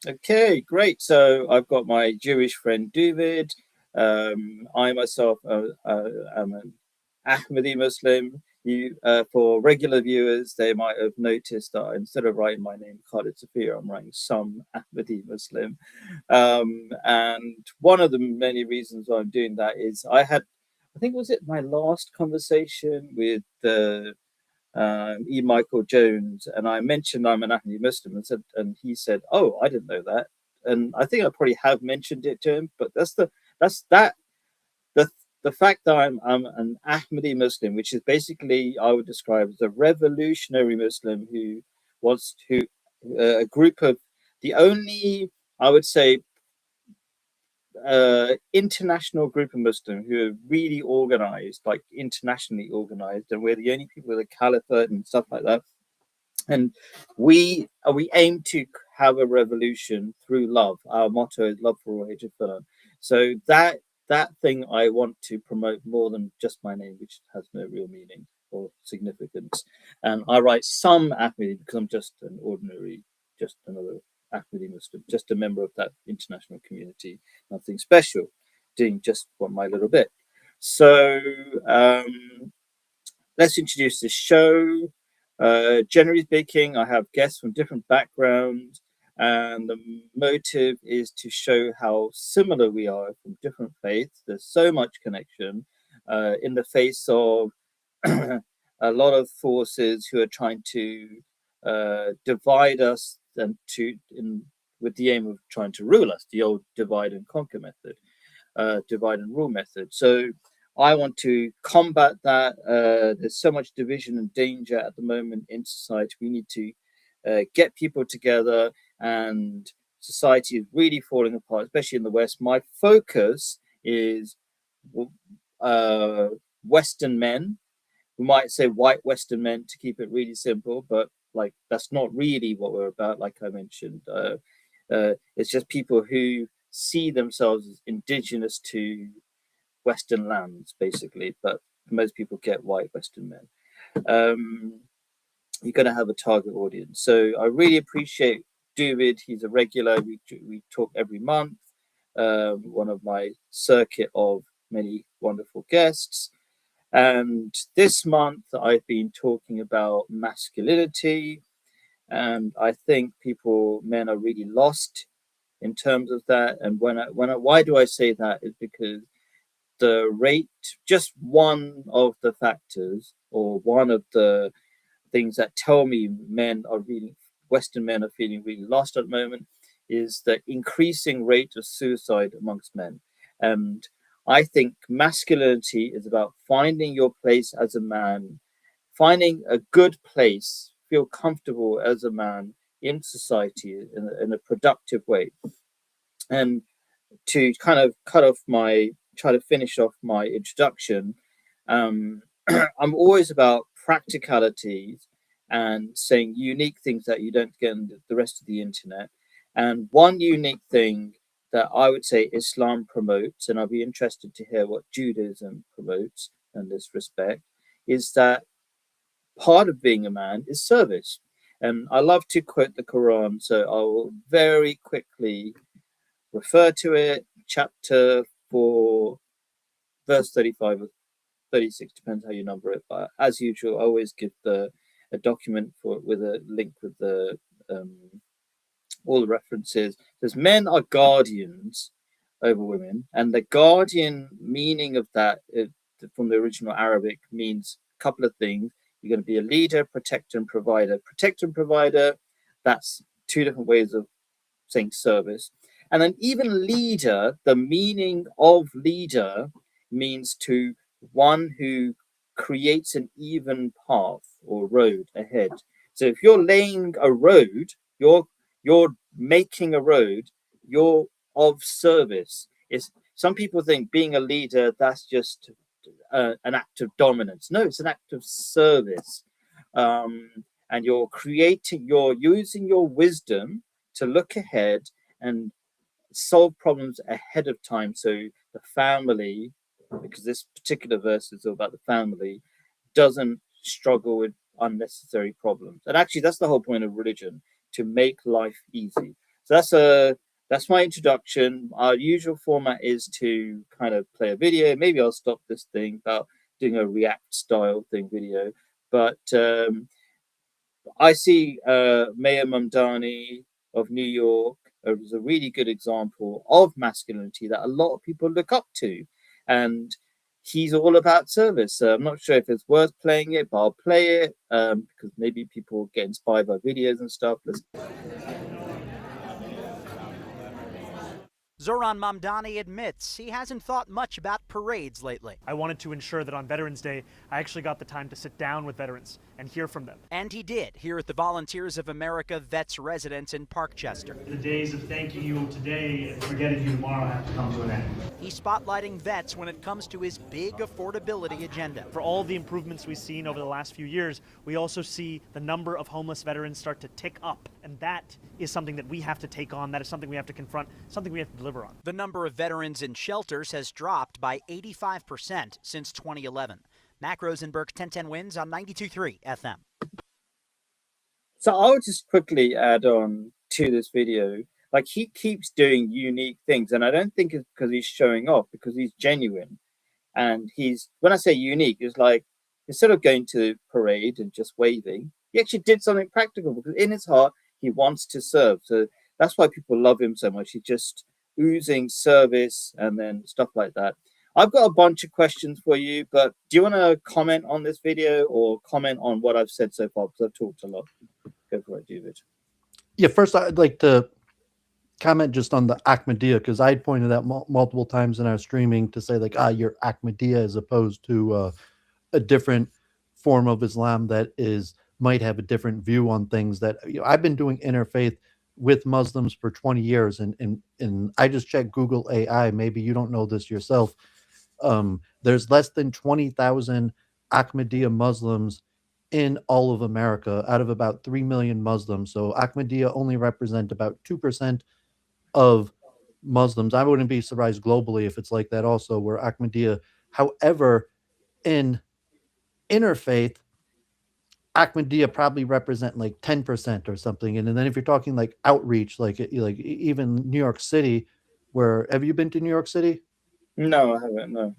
Okay, great. So I've got my Jewish friend David. I myself am an Ahmadi Muslim. For regular viewers, they might have noticed that instead of writing my name Khalid Safir, I'm writing some Ahmadi Muslim. And one of the many reasons why I'm doing that is I think was it my last conversation with E. Michael Jones, and I mentioned I'm an Ahmadi Muslim, and he said, "Oh, I didn't know that." And I think I probably have mentioned it to him, but that's that the the fact that I'm an Ahmadi Muslim, which is basically I would describe as a revolutionary Muslim who wants to a group of the only I would say international group of Muslims who are really organized, like internationally organized, and we're the only people with a caliphate and stuff like that, and we aim to have a revolution through love. Our motto is love for all hate for. So that thing I want to promote more than just my name, which has no real meaning or significance. And I write some Ahmadi because I'm just an ordinary, just another Ahmadi Muslim, just a member of that international community, nothing special, doing just what my little bit. So let's introduce the show. Generally speaking, I have guests from different backgrounds, and the motive is to show how similar we are from different faiths. There's so much connection in the face of a lot of forces who are trying to divide us and with the aim of trying to rule us, the old divide and conquer method, divide and rule method. So I want to combat that. There's so much division and danger at the moment in society. We need to get people together, and society is really falling apart, especially in the West. My focus is uh, Western men. We might say white Western men to keep it really simple, but like that's not really what we're about. Like I mentioned, it's just people who see themselves as indigenous to Western lands, basically. But most people get white Western men. Um, you're going to have a target audience. So I really appreciate David. He's a regular. We talk every month. One of my circuit of many wonderful guests. And this month I've been talking about masculinity, and I think men are really lost in terms of that. And why do I say that? Is because the rate, just one of the factors, or one of the things that tell me Western men are feeling really lost at the moment, is the increasing rate of suicide amongst men. And I think masculinity is about finding your place as a man, finding a good place, feel comfortable as a man in society in a productive way. And to kind of try to finish off my introduction, I'm always about practicalities and saying unique things that you don't get on the rest of the internet. And one unique thing that I would say Islam promotes, and I'll be interested to hear what Judaism promotes in this respect, is that part of being a man is service. And I love to quote the Quran, so I will very quickly refer to it. Chapter 4, verse 35 or 36, depends how you number it. But as usual, I always give a document with a link with the um, all the references. Says men are guardians over women, and the guardian meaning of that from the original Arabic means a couple of things. You're going to be a leader, protector, and provider. Protector and provider, that's two different ways of saying service. And then even leader, the meaning of leader means to one who creates an even path or road ahead. So if you're laying a road, you're making a road, you're of service. It's some people think being a leader that's just an act of dominance. No, it's an act of service. And you're using your wisdom to look ahead and solve problems ahead of time. So the family, because this particular verse is all about the family, doesn't struggle with unnecessary problems. And actually, that's the whole point of religion, to make life easy. that's my introduction. Our usual format is to kind of play a video. Maybe I'll stop this thing about doing a React style thing video, but I see Mayor Mamdani of New York as a really good example of masculinity that a lot of people look up to, and he's all about service. So I'm not sure if it's worth playing it, but I'll play it because maybe people get inspired by videos and stuff. Zohran Mamdani admits he hasn't thought much about parades lately. I wanted to ensure that on Veterans Day, I actually got the time to sit down with veterans and hear from them. And he did, here at the Volunteers of America Vets Residence in Parkchester. The days of thanking you today and forgetting you tomorrow have to come to an end. He's spotlighting vets when it comes to his big affordability agenda. For all the improvements we've seen over the last few years, we also see the number of homeless veterans start to tick up. And that is something that we have to take on. That is something we have to confront, something we have to deliver on. The number of veterans in shelters has dropped by 85% since 2011. Mac Rosenberg, 1010 Wins on 92.3 FM. So I'll just quickly add on to this video. Like, he keeps doing unique things, and I don't think it's because he's showing off, because he's genuine. And when I say unique, it's like, instead of going to the parade and just waving, he actually did something practical, because in his heart, he wants to serve. So that's why people love him so much. He's just oozing service and then stuff like that. I've got a bunch of questions for you, but do you want to comment on this video or comment on what I've said so far? Because I've talked a lot. Go for it, David. Yeah, first I'd like to comment just on the Ahmadiyya, because I pointed out multiple times in our streaming to say, like, you're Ahmadiyya, as opposed to a different form of Islam that might have a different view on things. That, I've been doing interfaith with Muslims for 20 years, and I just checked Google AI. Maybe you don't know this yourself. There's less than 20,000 Ahmadiyya Muslims in all of America out of about 3 million Muslims. So Ahmadiyya only represent about 2% of Muslims. I wouldn't be surprised globally if it's like that also, where Ahmadiyya. However, in interfaith, Ahmadiyya probably represent like 10% or something. And then if you're talking like outreach, like even New York City, where, have you been to New York City? No, I haven't. No.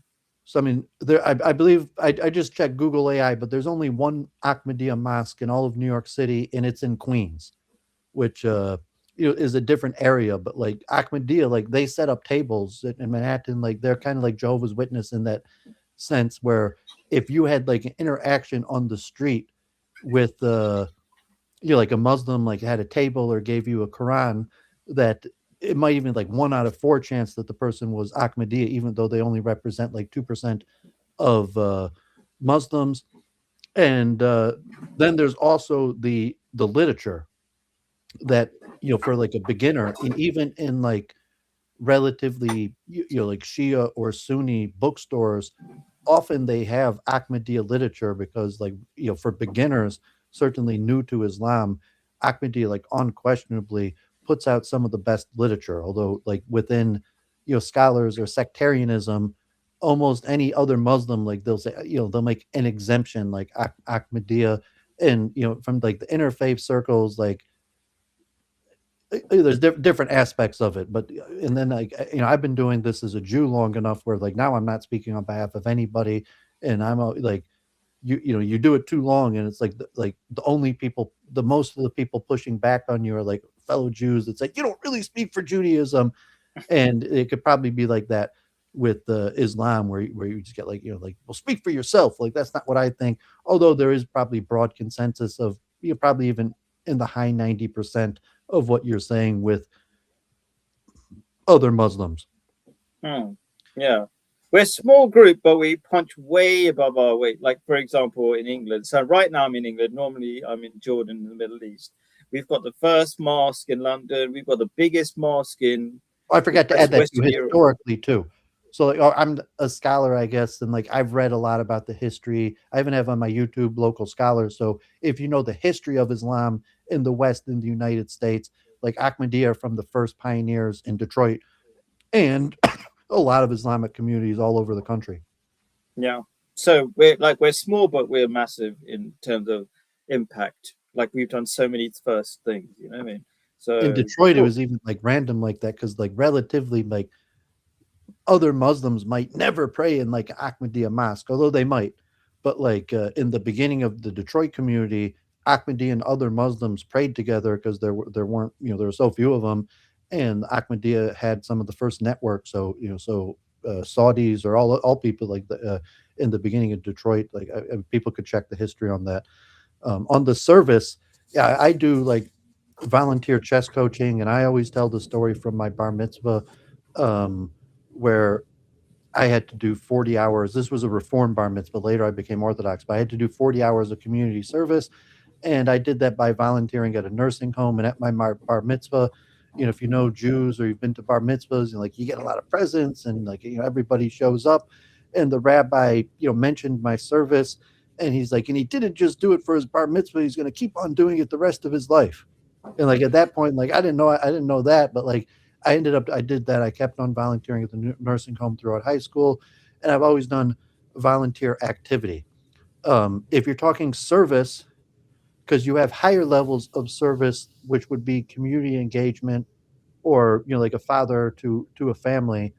So I mean, I believe I just checked Google AI, but there's only one Ahmadiyya mosque in all of New York City, and it's in Queens, which is a different area. But like Ahmadiyya, like they set up tables in Manhattan, like they're kind of like Jehovah's Witness in that sense, where if you had like an interaction on the street with like a Muslim, like had a table or gave you a Quran, that it might even like 1 out of 4 chance that the person was Ahmadiyya, even though they only represent like 2% of Muslims. And then there's also the literature that, for like a beginner, and even in like relatively, like Shia or Sunni bookstores, often they have Ahmadiyya literature, because like, for beginners, certainly new to Islam, Ahmadiyya like unquestionably puts out some of the best literature. Although like within, scholars or sectarianism, almost any other Muslim, like they'll say, they'll make an exemption, like Ahmadiyya. And, from like the interfaith circles, like there's different aspects of it. But, and then like, I've been doing this as a Jew long enough where like now I'm not speaking on behalf of anybody. And I'm like, you do it too long, and it's like the most of the people pushing back on you are like fellow Jews. It's like, you don't really speak for Judaism. And it could probably be like that with Islam, where you just get like, well, speak for yourself. Like, that's not what I think. Although there is probably broad consensus of, probably even in the high 90% of what you're saying with other Muslims. Yeah. We're a small group, but we punch way above our weight. Like, for example, in England. So right now I'm in England. Normally I'm in Jordan, in the Middle East. We've got the first mosque in London. We've got the biggest mosque in... I forgot to add that historically too. So like, I'm a scholar, I guess, and like I've read a lot about the history. I even have on my YouTube local scholars. So if you know the history of Islam in the West, in the United States, like Ahmadiyya from the first pioneers in Detroit, and a lot of Islamic communities all over the country. Yeah. So we're small, but we're massive in terms of impact. Like, we've done so many first things, you know what I mean? So In Detroit, it cool. was even like random like that because like relatively like other Muslims might never pray in like Ahmadiyya mosque, although they might. But like in the beginning of the Detroit community, Ahmadiyya and other Muslims prayed together because there weren't there were so few of them, and Ahmadiyya had some of the first networks. So Saudis or all people like in the beginning of Detroit, like people could check the history on that. On the service, yeah, I do like volunteer chess coaching, and I always tell the story from my bar mitzvah, where I had to do 40 hours. This was a reform bar mitzvah. Later, I became Orthodox, but I had to do 40 hours of community service. And I did that by volunteering at a nursing home and at my bar mitzvah. If you know Jews or you've been to bar mitzvahs, you get a lot of presents and everybody shows up. And the rabbi, mentioned my service, and he's like, and he didn't just do it for his bar mitzvah. He's going to keep on doing it the rest of his life. And like at that point, like I didn't know that, but like I did that. I kept on volunteering at the nursing home throughout high school, and I've always done volunteer activity. If you're talking service, because you have higher levels of service, which would be community engagement, or like a father to a family.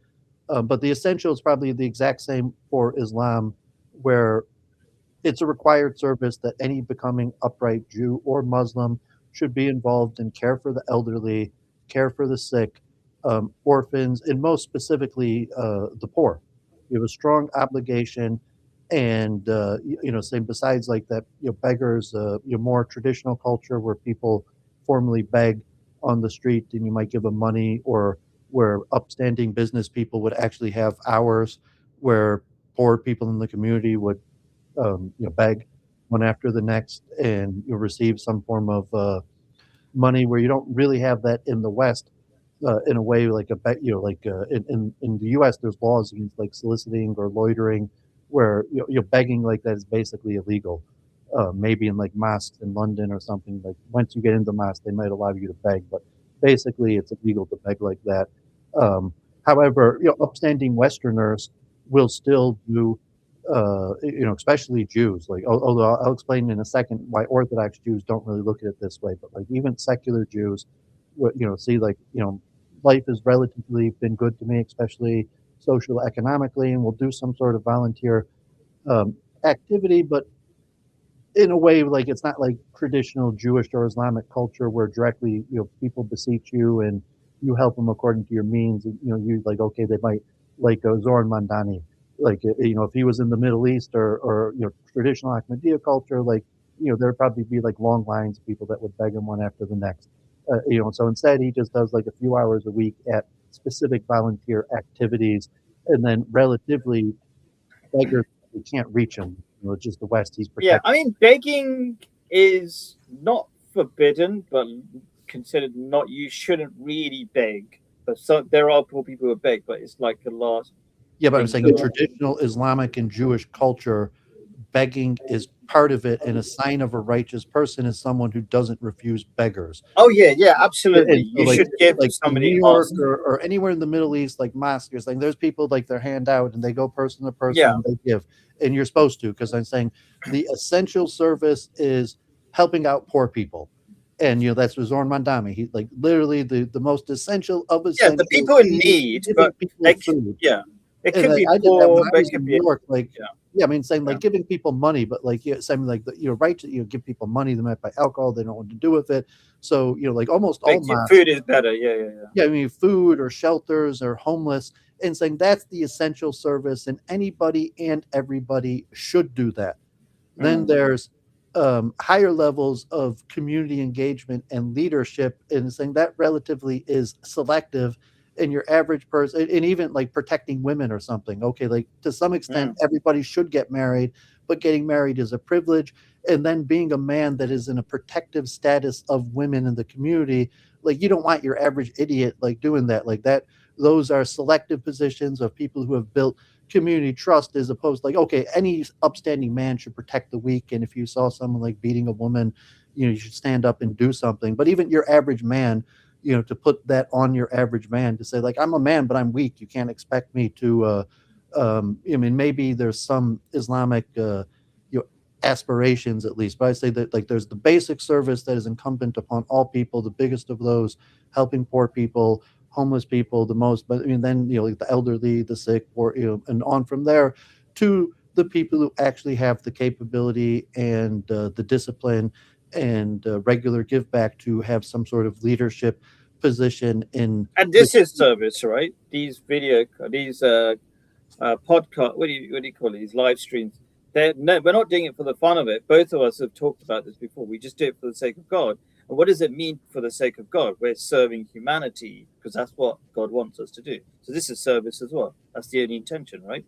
But the essential is probably the exact same for Islam, where it's a required service that any becoming upright Jew or Muslim should be involved in care for the elderly, care for the sick, orphans, and most specifically the poor. You have a strong obligation, and saying besides like that, beggars, more traditional culture where people formally beg on the street, and you might give them money, or where upstanding business people would actually have hours where poor people in the community would beg one after the next, and you receive some form of money, where you don't really have that in the West. In a way, like in the U.S., there's laws against like soliciting or loitering, where begging like that is basically illegal. Maybe in like mosques in London or something. Like once you get into mosque, they might allow you to beg, but basically it's illegal to beg like that. However, upstanding Westerners will still do, especially Jews. Like, although I'll explain in a second why Orthodox Jews don't really look at it this way, but like even secular Jews, see like life has relatively been good to me, especially social economically, and we'll do some sort of volunteer activity, but in a way, like it's not like traditional Jewish or Islamic culture where directly people beseech you and you help them according to your means. And, you like, okay, they might like Zoran Mandani, like if he was in the Middle East or traditional Ahmadiyya culture, like there'd probably be like long lines of people that would beg him one after the next. So instead he just does like a few hours a week at specific volunteer activities, and then relatively beggars, you can't reach him. It's just the West. He's protected. Yeah, I mean, begging is not forbidden, but considered not. You shouldn't really beg. But there are poor people who beg, but it's like the last. Yeah, but I'm saying in traditional Islamic and Jewish culture, begging is part of it, and a sign of a righteous person is someone who doesn't refuse beggars. Oh yeah, absolutely. So, you should give like somebody in New York or anywhere in the Middle East, like mosques. Like there's people like their hand out and they go person to person and they give, and you're supposed to, because I'm saying the essential service is helping out poor people. And that's Zoran Mandami. He's like literally the most essential of essential. Yeah, the people in need, but food. Yeah. It could be poor, but it could be New York, like I mean, saying like giving people money, but like saying like right to give people money, they might buy alcohol, they don't know what to do with it. So like almost all food is better, yeah. I mean, food or shelters or homeless, and saying that's the essential service, and anybody and everybody should do that. Then there's higher levels of community engagement and leadership, and saying that relatively is selective. And your average person, and even like protecting women or something. Okay, like to some extent, everybody should get married, but getting married is a privilege. And then being a man that is in a protective status of women in the community, like you don't want your average idiot like doing that. Like that, those are selective positions of people who have built community trust, as opposed to like, okay, any upstanding man should protect the weak. And if you saw someone like beating a woman, you should stand up and do something. But even your average man, to put that on your average man, to say like, I'm a man, but I'm weak. You can't expect me to, I mean, maybe there's some Islamic, aspirations at least, but I say that like there's the basic service that is incumbent upon all people, the biggest of those, helping poor people, homeless people the most, but I mean then like the elderly, the sick, or and on from there to the people who actually have the capability and the discipline and regular give back to have some sort of leadership position in. And this is service, right? These podcast, what do you call it? These live streams. We're not doing it for the fun of it. Both of us have talked about this before. We just do it for the sake of God. And what does it mean for the sake of God? We're serving humanity because that's what God wants us to do. So this is service as well. That's the only intention, right?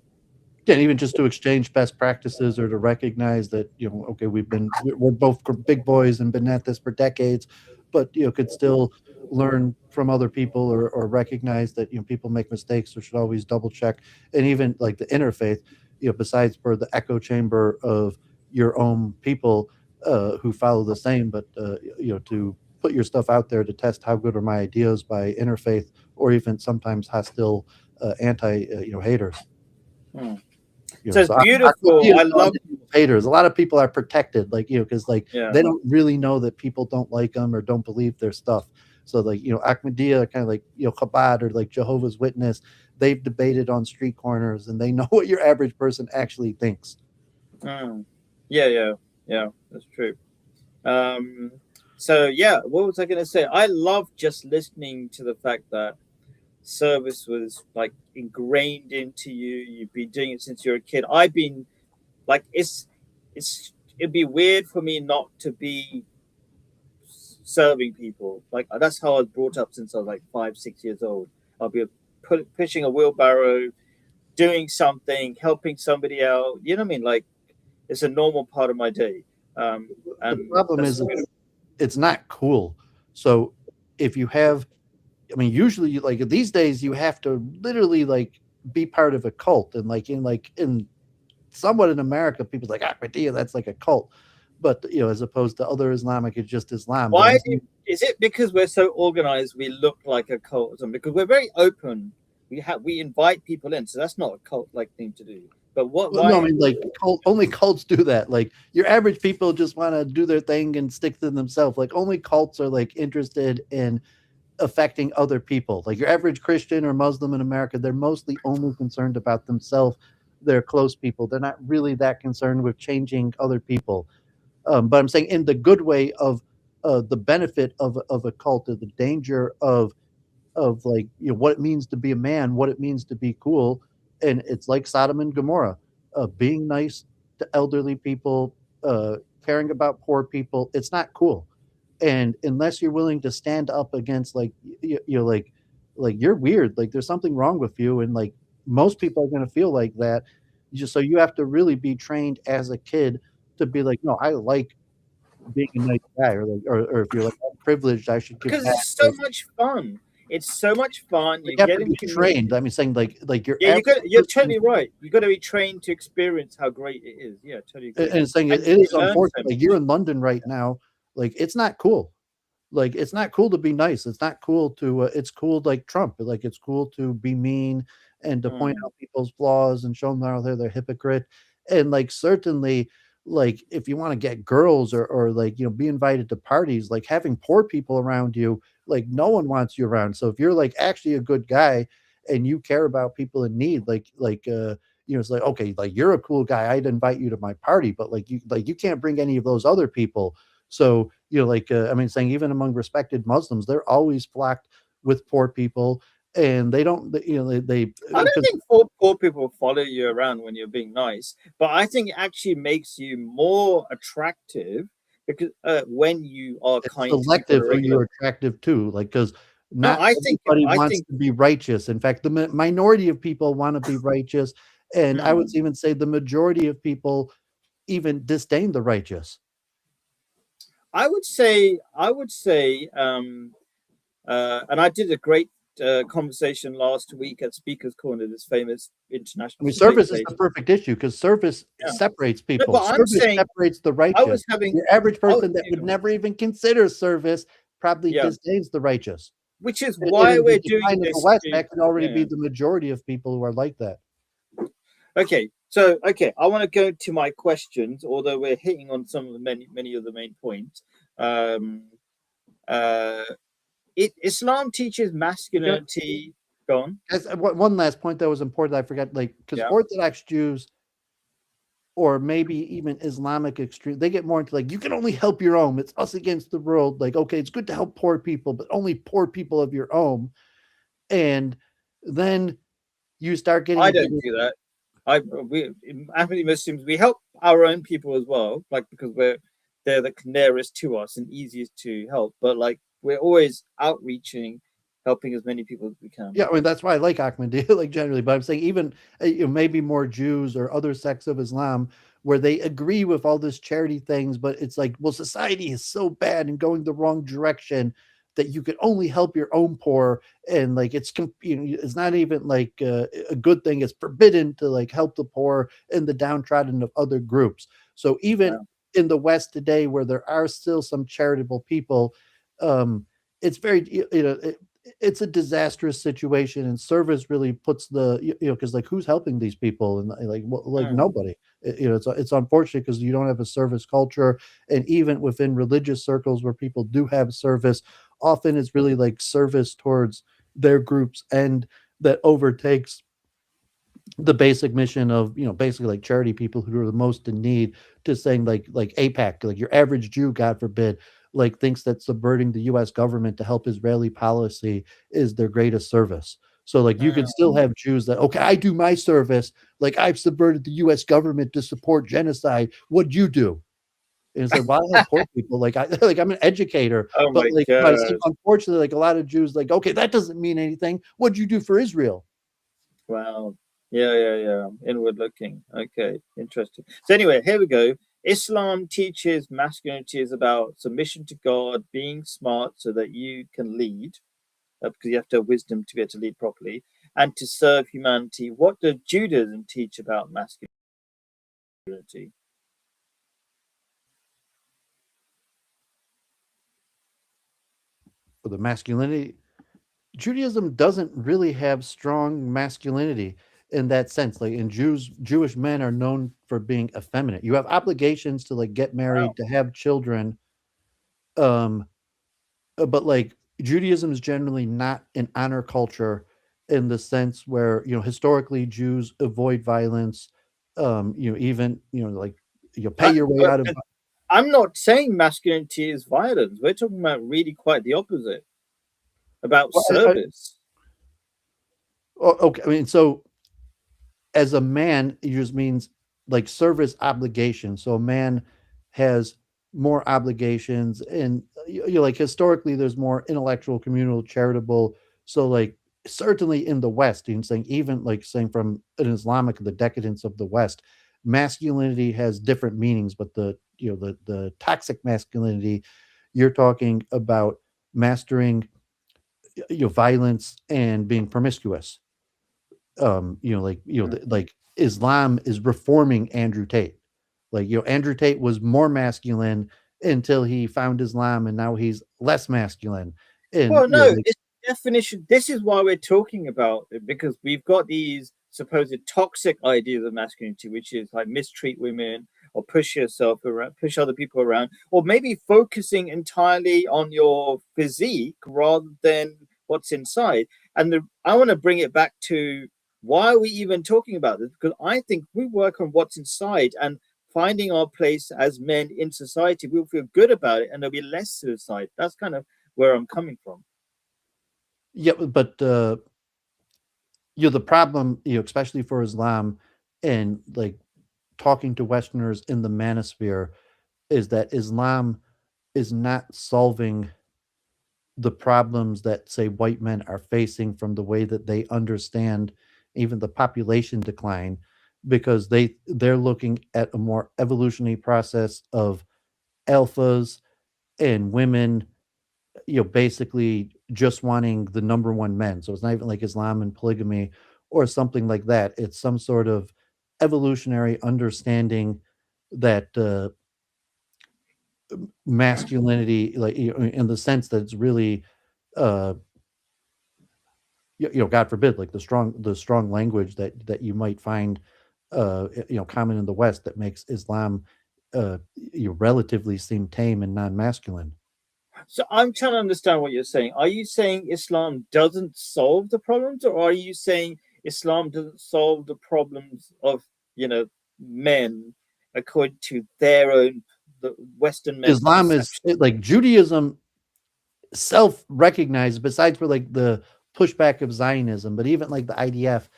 Yeah, and even just to exchange best practices or to recognize that, okay, we're both big boys and been at this for decades, but, could still learn from other people or recognize that, people make mistakes, or should always double check. And even like the interfaith, besides for the echo chamber of your own people who follow the same, but, to put your stuff out there to test how good are my ideas by interfaith or even sometimes hostile haters. So it's beautiful. I love haters. A lot of people are protected, because they don't really know that people don't like them or don't believe their stuff. So Ahmadiyya, kind of like Chabad or like Jehovah's Witness, they've debated on street corners and they know what your average person actually thinks. Yeah, that's true. So what was I going to say? I love just listening to the fact that service was like ingrained into you. You've been doing it since you're a kid. I've been like, it'd be weird for me not to be serving people. Like that's how I was brought up since I was like 5-6 years old. I'll be pushing a wheelbarrow, doing something, helping somebody out. You know what I mean? Like it's a normal part of my day. And the problem is it's not cool. So if you have, usually like these days you have to literally like be part of a cult, and in somewhat in America, people's like Ahmadiyya, that's like a cult, but as opposed to other Islamic, it's just Islam. Why is it because we're so organized we look like a cult or something? Because we're very open. We invite people in, so that's not a cult like thing to do. But only cults do that. Like your average people just want to do their thing and stick to themselves. Like only cults are like interested in affecting other people. Like your average Christian or Muslim in America, they're mostly only concerned about themselves, their close people. They're not really that concerned with changing other people. But I'm saying in the good way of the benefit of a cult, of the danger of like what it means to be a man, what it means to be cool. And it's like Sodom and Gomorrah, being nice to elderly people, caring about poor people. It's not cool. And unless you're willing to stand up against like you're weird, like there's something wrong with you, and like most people are going to feel like that. So you have to really be trained as a kid to be like, no, I like being a nice guy, or if you're like, I'm privileged, I should give because back. it's so much fun. It's so much fun. You have to be trained. saying like you're. Yeah, you're totally right. You got to be trained to experience how great it is. Yeah, totally. And saying it is unfortunate. Like you're in London right now. Like it's not cool. Like it's not cool to be nice. It's not cool to. It's cool like Trump. Like it's cool to be mean and to point out people's flaws and show them how they're hypocrite. And like certainly, like if you want to get girls or like be invited to parties, like having poor people around you. Like no one wants you around. So if you're like actually a good guy and you care about people in need, it's like, okay, like you're a cool guy, I'd invite you to my party, but you can't bring any of those other people. So saying even among respected Muslims, they're always flocked with poor people, and they don't they I don't think poor people follow you around when you're being nice, but I think it actually makes you more attractive. Because when you are kind, selective who you're attractive to, like because not everybody wants to be righteous. In fact, the minority of people want to be righteous, and I would even say the majority of people even disdain the righteous. I would say, and I did a great conversation last week at Speaker's Corner, this famous international. Service is the perfect issue because service separates people. No, service separates the righteous. Your average person that would never even consider service probably disdains the righteous. Which is why we're doing this. West, that could already be the majority of people who are like that. Okay, so I want to go to my questions, although we're hitting on some of the many of the main points. Um, uh, Islam teaches masculinity. Go on. One last point that was important, I forgot, like, because Yeah. Orthodox Jews or maybe even Islamic extreme, they get more into like, you can only help your own. It's us against the world. Like, okay, it's good to help poor people, but only poor people of your own. And then you start getting I into don't do that. We Ahmadi Muslims, we help our own people as well, like because they're the nearest to us and easiest to help. But like we're always outreaching, helping as many people as we can. Yeah, I mean that's why I like Ahmadiyya, like generally. But I'm saying even maybe more Jews or other sects of Islam where they agree with all this charity things, but it's like, well, society is so bad and going the wrong direction that you can only help your own poor, and like it's not even like a good thing. It's forbidden to like help the poor and the downtrodden of other groups. So even in the West today, where there are still some charitable people, it's very it's a disastrous situation, and service really puts because like who's helping these people, and like nobody. It's unfortunate because you don't have a service culture, and even within religious circles where people do have service, often it's really like service towards their groups and that overtakes the basic mission of basically like charity people who are the most in need, to saying like AIPAC, like your average Jew, God forbid, like thinks that subverting the US government to help Israeli policy is their greatest service. So like you can still have Jews that, okay, I do my service, like I've subverted the US government to support genocide. What'd you do? And it's like, well, I help poor people. Like I'm an educator, Oh but my like god! unfortunately, like a lot of Jews, like, okay, that doesn't mean anything. What'd you do for Israel? Wow. Yeah. Inward looking. Okay, interesting. So anyway, here we go. Islam teaches masculinity is about submission to God, being smart so that you can lead, because you have to have wisdom to be able to lead properly, and to serve humanity. What does Judaism teach about masculinity? For the masculinity, Judaism doesn't really have strong masculinity in that sense. Like in Jewish men are known for being effeminate. You have obligations to like get married, Wow. to have children. Um, but like Judaism is generally not an honor culture in the sense where, historically Jews avoid violence. Even, like pay your way out of. I'm not saying masculinity is violence. We're talking about really quite the opposite, about Well, service. okay, I mean, so as a man, it just means like service obligation. So a man has more obligations, and like historically, there's more intellectual, communal, charitable. So like certainly in the West, saying even like saying from an Islamic, the decadence of the West, masculinity has different meanings, but the toxic masculinity, you're talking about mastering violence and being promiscuous. Like Islam is reforming Andrew Tate. Like, Andrew Tate was more masculine until he found Islam, and now he's less masculine. And Well, no, it's definition. This is why we're talking about it, because we've got these supposed toxic ideas of masculinity, which is like mistreat women or push yourself around, push other people around, or maybe focusing entirely on your physique rather than what's inside. And I want to bring it back to why are we even talking about this? Because I think we work on what's inside and finding our place as men in society, we'll feel good about it and there'll be less suicide. That's kind of where I'm coming from. yeah, but the problem, especially for Islam and like talking to Westerners in the manosphere, is that Islam is not solving the problems that say white men are facing from the way that they understand even the population decline, because they're looking at a more evolutionary process of alphas and women, basically just wanting the number one men. So it's not even like Islam and polygamy or something like that. It's some sort of evolutionary understanding that masculinity, like in the sense that it's really uh God forbid, like the strong language that you might find common in the West that makes Islam relatively seem tame and non-masculine. So I'm trying to understand what you're saying. Are you saying Islam doesn't solve the problems, or are you saying Islam doesn't solve the problems of, men according to their own, the Western men's Islam is perception? like Judaism self-recognized, besides for like the pushback of Zionism, but even like the IDF,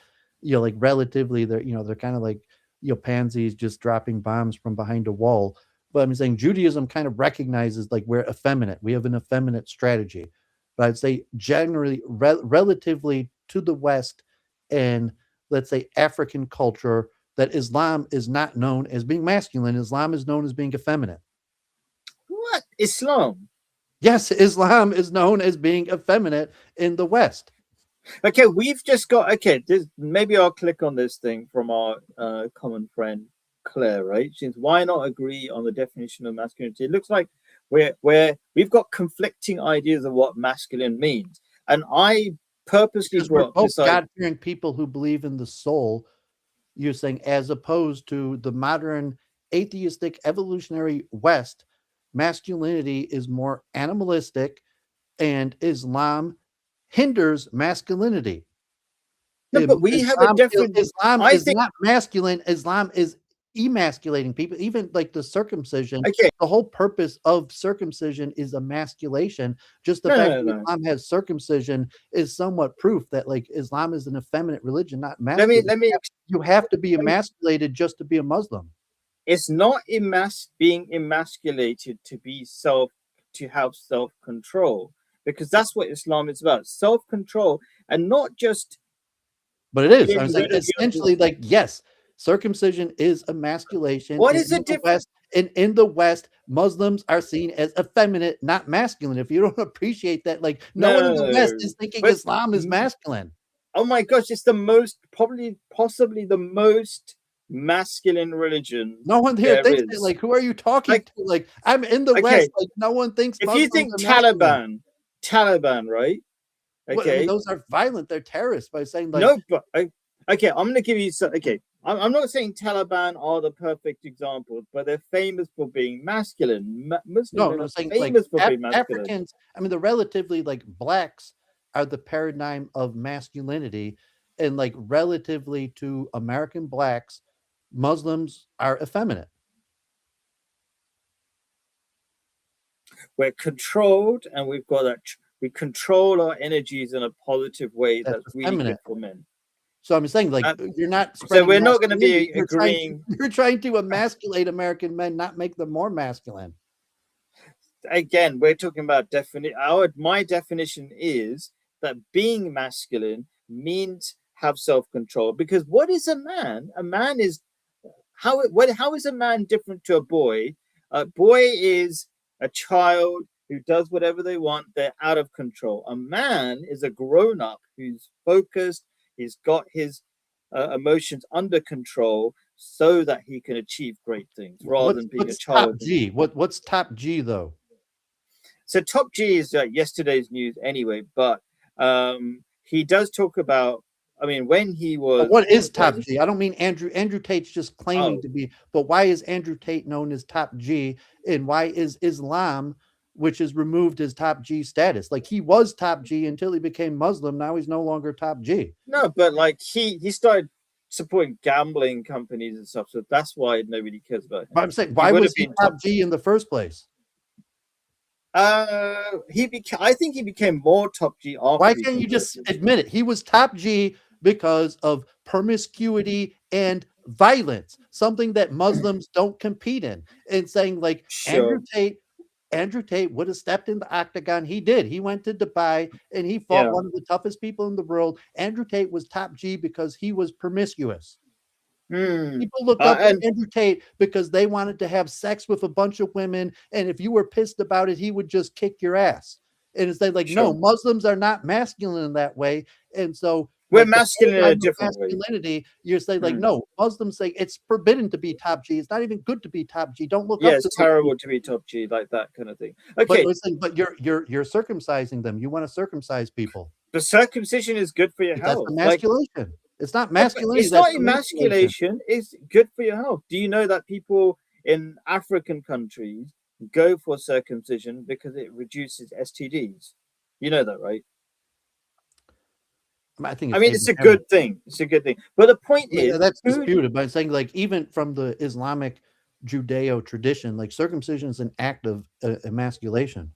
like relatively they're kind of like, pansies just dropping bombs from behind a wall. But I'm saying Judaism kind of recognizes like we're effeminate. We have an effeminate strategy. But I'd say generally, relatively to the West and let's say African culture, that Islam is not known as being masculine. Islam is known as being effeminate. What? Islam? Yes, Islam is known as being effeminate in the West. Okay, we've just got, maybe I'll click on this thing from our common friend Claire, right? She says, why not agree on the definition of masculinity? It looks like we've got conflicting ideas of what masculine means. And I purposely Because we're brought both this up. God-fearing people who believe in the soul, you're saying, as opposed to the modern atheistic evolutionary West, masculinity is more animalistic and Islam hinders masculinity. No, but we have a different. Islam I is think not masculine. Islam is emasculating people. Even like the circumcision. okay. The whole purpose of circumcision is emasculation. Just the No, fact no, that no. Islam has circumcision is somewhat proof that like Islam is an effeminate religion, not masculine. Let me. You have to be emasculated just to be a Muslim. It's not being emasculated to have self-control, because that's what Islam is about, self-control, and not just. But it is. getting I'm saying rid of your- essentially, like, yes, circumcision is emasculation. What and is the in the difference? West? And in the West, Muslims are seen as effeminate, not masculine. If you don't appreciate that, like, no one in the West No, is thinking but- Islam is masculine. Oh my gosh, it's the most, possibly the most masculine religion. No one here there thinks is. that. Like, who are you talking Like- to? Like, I'm in the Okay, West. Like, no one thinks. If you Muslims think are masculine. Taliban, right? Well, Okay. I mean, those are violent. They're terrorists by saying like. No, but okay, I'm gonna give you some. Okay, I'm not saying Taliban are the perfect examples, but they're famous for being masculine. Muslims No, are saying famous like for being masculine. Africans. I mean, the relatively like blacks are the paradigm of masculinity, and like relatively to American blacks, Muslims are effeminate. We're controlled, and we've got that. We control our energies in a positive way. That's That's really good effeminate. for men. So I'm saying like you're not. So spreading we're not going to masculinity, be you're trying to- agreeing. You're trying to emasculate American men, not make them more masculine. Again, we're talking about my definition is that being masculine means have self-control, because what is a man? A man is how is a man different to a boy? A boy is a child who does whatever they want. They're out of control. A man is a grown-up who's focused. He's got his emotions under control so that he can achieve great things rather than being a What's child. top G? What's top G though? So top G is yesterday's news anyway, but he does talk about. I mean, when he was. What is top G? I don't mean Andrew. Andrew Tate's just claiming Oh. to be, but why is Andrew Tate known as top G? And why is Islam, which has removed his top G status? Like he was top G until he became Muslim. Now he's no longer top G. No, but like he started supporting gambling companies and stuff, so that's why nobody cares about him. But I'm saying, why would was have he been top top G in the first place? I think he became more top G after. Why he can't you just converted. admit it? He was top G because of promiscuity and violence, something that Muslims don't compete in. And saying like Sure. Andrew Tate would have stepped in the octagon. He did. He went to Dubai and he fought Yeah. one of the toughest people in the world. Andrew Tate was top G because he was promiscuous. Hmm. People looked up and- to Andrew Tate because they wanted to have sex with a bunch of women. And if you were pissed about it, he would just kick your ass. And it's like, no, Sure. Muslims are not masculine in that way. And so We're like, the masculine in a paradigm of different way. masculinity, you're saying like, Hmm. no, Muslims say it's forbidden to be top G. It's not even good to be top G. Don't look Yeah, up it's to those terrible to be top G, like that kind of thing. But Okay, listen, but you're circumcising them. You want to circumcise people. the circumcision is good for your That's health. Like, emasculation. It's not But masculinity. it's not That's emasculation. emasculation. It's good for your health. Do you know that people in African countries go for circumcision because it reduces STDs? You know that, right? I think I it's mean, it's a Abrahamic. good thing. It's a good thing. But the point is, That's who disputed, but I'm saying like even from the Islamic Judeo tradition, like circumcision is an act of emasculation.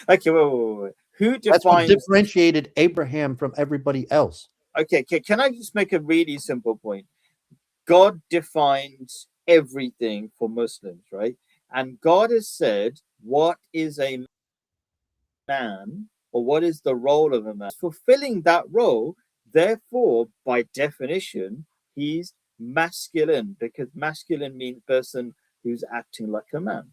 okay, wait. Who That's what defines? differentiated Abraham from everybody else. Okay, can I just make a really simple point? God defines everything for Muslims, right? And God has said, what is a man, or what is the role of a man? Fulfilling that role, therefore, by definition, he's masculine, because masculine means person who's acting like a man.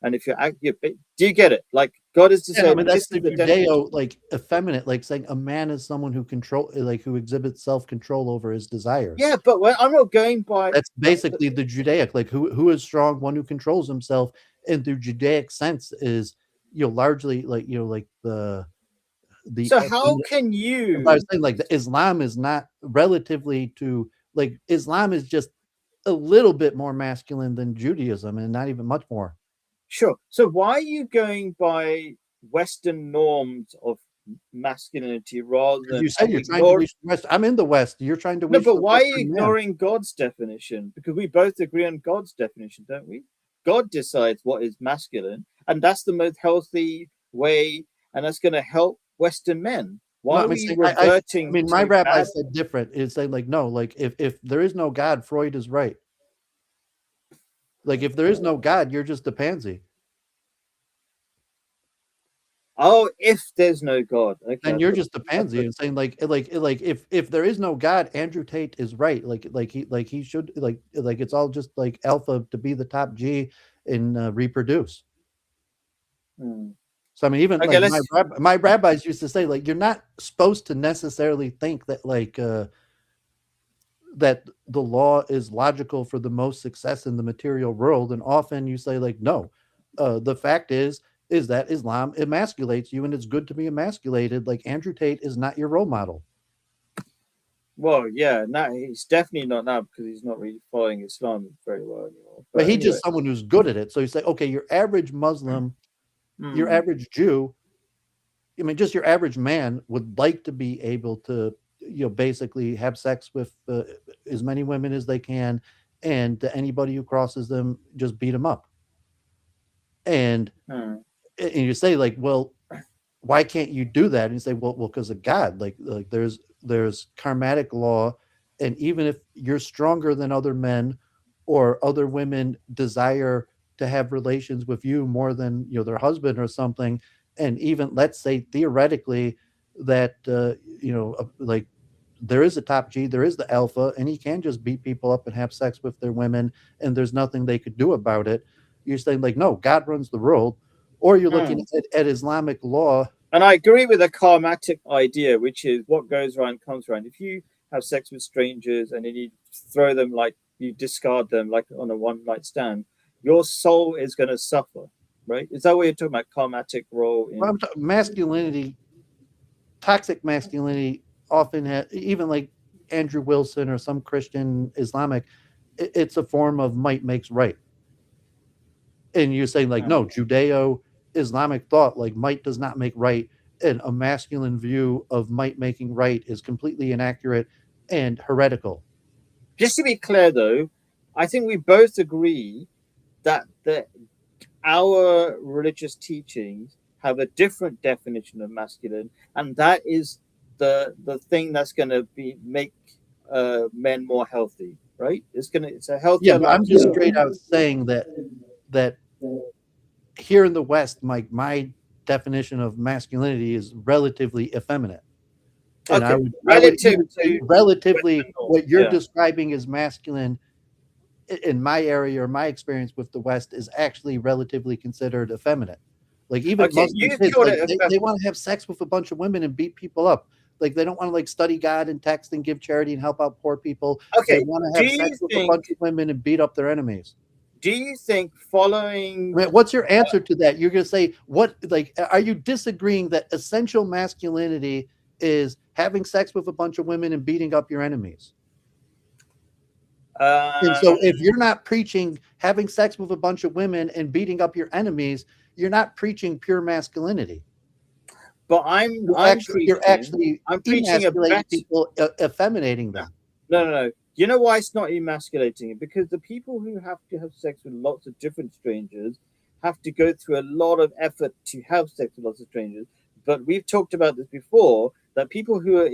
And if you're acting, do you get it? Like God has Yeah, I said, mean this that's is the the definition. Judeo like effeminate, like saying a man is someone who who exhibits self-control over his desires. Yeah, but I'm not going by. That's basically the Judaic, like who is strong, one who controls himself, and the Judaic sense is largely like like the So how can I was you? saying like the Islam is not relatively to like Islam is just a little bit more masculine than Judaism and not even much more. Sure. So why are you going by Western norms of masculinity rather Because than you said you're trying to ignore? reach the West. I'm in the West. You're trying to No, reach but the why are you Western man. ignoring God's definition? Because we both agree on God's definition, don't we? God decides what is masculine, and that's the most healthy way, and that's going to help Western men. Why No, I are mean, we I reverting mean, my to rabbi bad? said different. It's saying like, no, like if there is no God, Freud is right. Like if there is no God, you're just a pansy. Oh, if there's no God, okay. Then you're just a pansy and saying like if there is no God, Andrew Tate is right. Like he should like it's all just like alpha to be the top G and reproduce. Hmm. So I mean, even Okay, like let's. my rabbis used to say like you're not supposed to necessarily think that that the law is logical for the most success in the material world, and often you say like no, the fact is that Islam emasculates you, and it's good to be emasculated. Like Andrew Tate is not your role model. Well, yeah, now he's definitely not now because he's not really following Islam very well anymore. But he's anyway. just someone who's good at it. So you say, okay, your average Muslim, your average Jew, I mean, just your average man would like to be able to, basically have sex with as many women as they can, and to anybody who crosses them, just beat them up. And you say like, well, why can't you do that? And you say, well, because of God. Like there's karmatic law, and even if you're stronger than other men, or other women desire to have relations with you more than their husband or something, and even let's say theoretically that like there is a top G, there is the alpha, and he can just beat people up and have sex with their women, and there's nothing they could do about it. You're saying like, no, God runs the world, or you're looking at Islamic law. And I agree with the karmatic idea, which is what goes around comes around. If you have sex with strangers and then you throw them, like you discard them like on a one night stand, your soul is going to suffer, right? Is that what you're talking about? Karmatic role in Masculinity, toxic masculinity often has, even like Andrew Wilson or some Christian Islamic, it's a form of might makes right. And you're saying like, no, Judeo Islamic thought, like might does not make right, and a masculine view of might making right is completely inaccurate and heretical. Just to be clear, though, I think we both agree that our religious teachings have a different definition of masculine, and that is the thing that's going to make men more healthy, right? It's a healthier. Yeah, but I'm just straight out saying that here in the West, my definition of masculinity is relatively effeminate. And okay. I would say relatively what you're describing as masculine in my area or my experience with the West is actually relatively considered effeminate. Like even Muslim kids, like, they want to have sex with a bunch of women and beat people up. Like they don't want to like study God and text and give charity and help out poor people. Okay. They want to have sex with a bunch of women and beat up their enemies. Do you think following? I mean, what's your answer to that? You're going to say what? Like, are you disagreeing that essential masculinity is having sex with a bunch of women and beating up your enemies. Um, And so if you're not preaching having sex with a bunch of women and beating up your enemies, you're not preaching pure masculinity. but You're actually I'm preaching a emasculating better. people, effeminating them. No. You know why it's not emasculating? Because the people who have to have sex with lots of different strangers have to go through a lot of effort to have sex with lots of strangers. But we've talked about this before, that people who are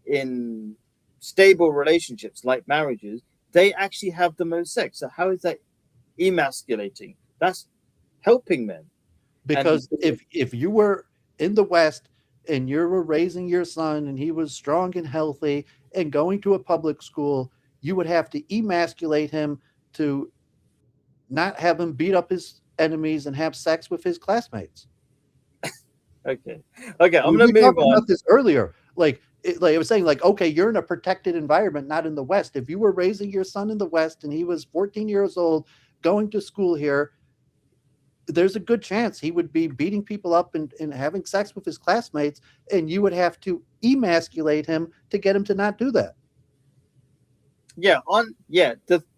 in stable relationships like marriages, they actually have the most sex. So how is that emasculating? That's helping men. Because if you were in the West and you were raising your son and he was strong and healthy and going to a public school, you would have to emasculate him to not have him beat up his enemies and have sex with his classmates. Okay. I'm going We to move talked on. about this earlier. Like I was saying, like, okay, you're in a protected environment, not in the West. If you were raising your son in the West and he was 14 years old, going to school here, there's a good chance he would be beating people up and having sex with his classmates, and you would have to emasculate him to get him to not do that.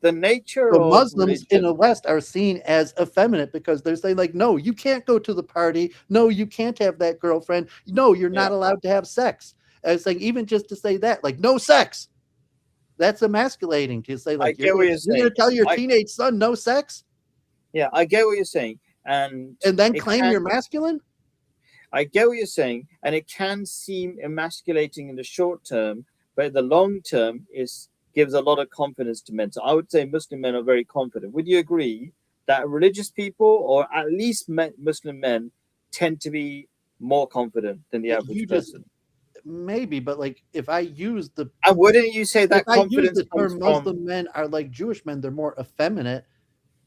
The nature So of Muslims in religion. the West are seen as effeminate because they're saying, like, no, you can't go to the party. No, you can't have that girlfriend. No, you're not allowed to have sex. And it's like, even just to say that, like, no sex. That's emasculating to say, like, get what you're going to saying. tell your teenage son no sex Yeah, I get what you're saying. And then it claim you're masculine? I get what you're saying, and it can seem emasculating in the short term, but in the long term, gives a lot of confidence to men. So I would say Muslim men are very confident. Would you agree that religious people, or at least Muslim men, tend to be more confident than the average person? Maybe, but like if I use the and wouldn't you say that if I use confidence the comes term from Muslim men are like Jewish men, they're more effeminate.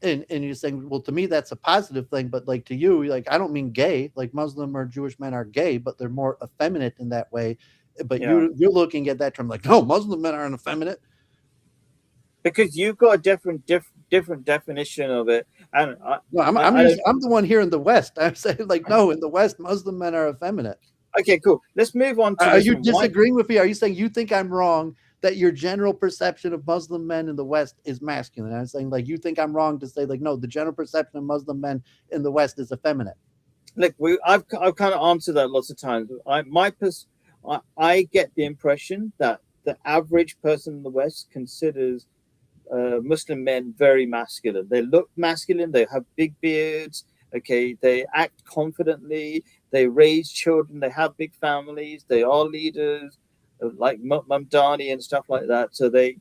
And you're saying, well, to me that's a positive thing, but like to you, like I don't mean gay, like Muslim or Jewish men are gay, but they're more effeminate in that way. But Yeah. you're looking at that term like, no, Muslim men aren't effeminate. because you've got a different definition of it, and No, I'm the one here in the West. I'm saying like, no, in the West, Muslim men are effeminate. okay, cool. Let's move on to Are this you one. disagreeing with me? Are you saying you think I'm wrong that your general perception of Muslim men in the West is masculine? I'm saying like you think I'm wrong to say like no, the general perception of Muslim men in the West is effeminate. Look, I've kind of answered that lots of times. I get the impression that the average person in the West considers Muslim men very masculine. They look masculine. They have big beards. Okay, they act confidently. They raise children. They have big families. They are leaders, like Mamdani and stuff like that. So they're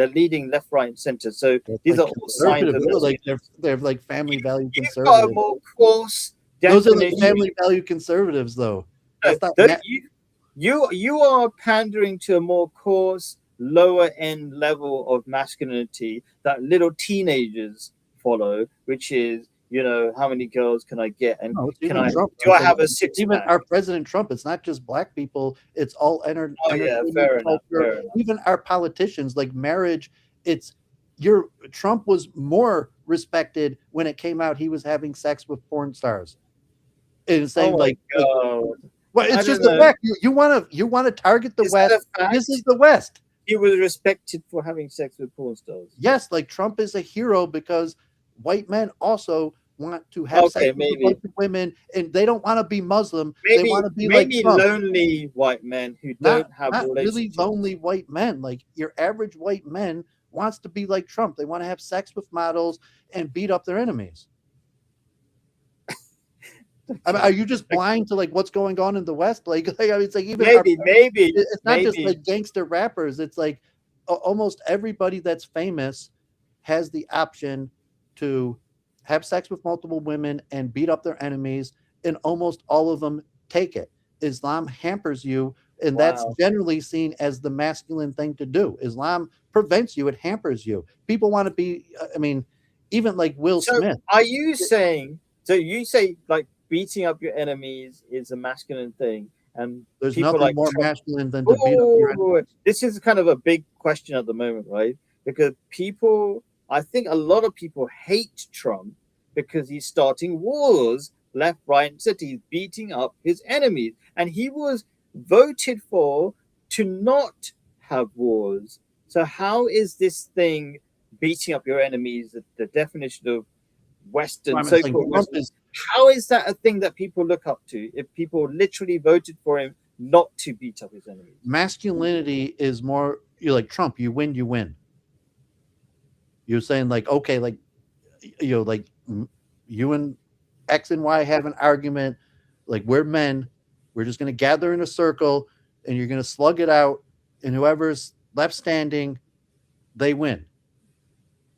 leading left, right, and center. So these like are all signs of like they're like family value You've got a conservatives. more coarse Those are the definition. family value conservatives, though. That's not You are pandering to a more coarse, lower end level of masculinity that little teenagers follow, which is, how many girls can I get, and No, it's can even I Trump. do I have a six Even pack? our President Trump, it's not just black people, it's all entertainment fair enough, culture. fair enough. Even our politicians, like marriage, Trump was more respected when it came out he was having sex with porn stars. And saying Oh my God. well, I it's just don't the know. fact. You want to target the Is that West. a fact? This is the West. He was respected for having sex with porn stars. Yes, like Trump is a hero because white men also want to have sex with a bunch of women, and they don't want to be Muslim. They want to be like Trump. Lonely white men who don't have not really relationships. lonely white men. Like your average white man wants to be like Trump. They want to have sex with models and beat up their enemies. I mean, are you just blind to like what's going on in the West? Like I mean, it's like even maybe it's not just like gangster rappers. It's like almost everybody that's famous has the option to have sex with multiple women and beat up their enemies, and almost all of them take it. Islam hampers you, and that's generally seen as the masculine thing to do. Islam prevents you, it hampers you. People want to be, I mean, even like Will Smith. Are you saying, you say like beating up your enemies is a masculine thing, and there's nothing like more masculine than to beat up your enemies? This is kind of a big question at the moment, right? Because I think a lot of people hate Trump because he's starting wars left, right, and center. He's beating up his enemies. and he was voted for to not have wars. So how is this thing beating up your enemies, the definition of Western, I'm saying so-called Trump Western? is How is that a thing that people look up to if people literally voted for him not to beat up his enemies? masculinity is more, you're like Trump, you win, you win. You're saying like, okay, like, like you and X and Y have an argument, like we're men, we're just going to gather in a circle and you're going to slug it out, and whoever's left standing, they win.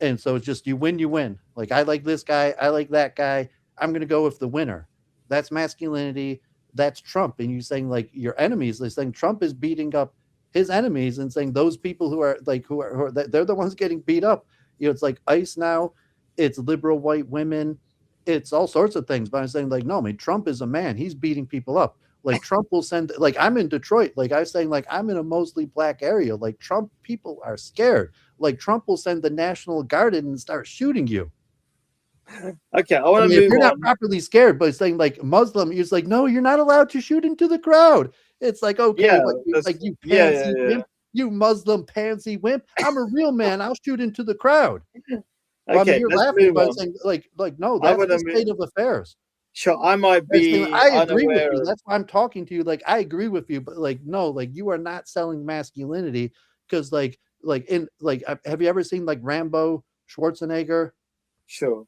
And so it's just you win, you win. Like I like this guy, I like that guy, I'm going to go with the winner. That's masculinity. That's Trump. And you saying like your enemies, they're saying Trump is beating up his enemies and saying those people who are they're the ones getting beat up. It's like ICE now, it's liberal white women, it's all sorts of things. But I'm saying like, no, I mean, Trump is a man. He's beating people up. Like Trump will send, like I'm in Detroit, like I was saying, like I'm in a mostly black area. Like Trump people are scared. Like Trump will send the National Guard in and start shooting you. Okay, I want to if move you're on. not properly scared, but it's saying like Muslim, you're like, no, you're not allowed to shoot into the crowd. It's like, okay, Yeah, like you yeah, pansy wimp, you Muslim pansy wimp. I'm a real man. I'll shoot into the crowd. Well, I mean, Okay, you're let's laughing, move but on. saying like no, I that's wanna the state of affairs. Sure, I might It's be saying, I agree with unaware you. of. That's why I'm talking to you. Like I agree with you, but like no, like you are not selling masculinity because like have you ever seen like Rambo Schwarzenegger? Sure.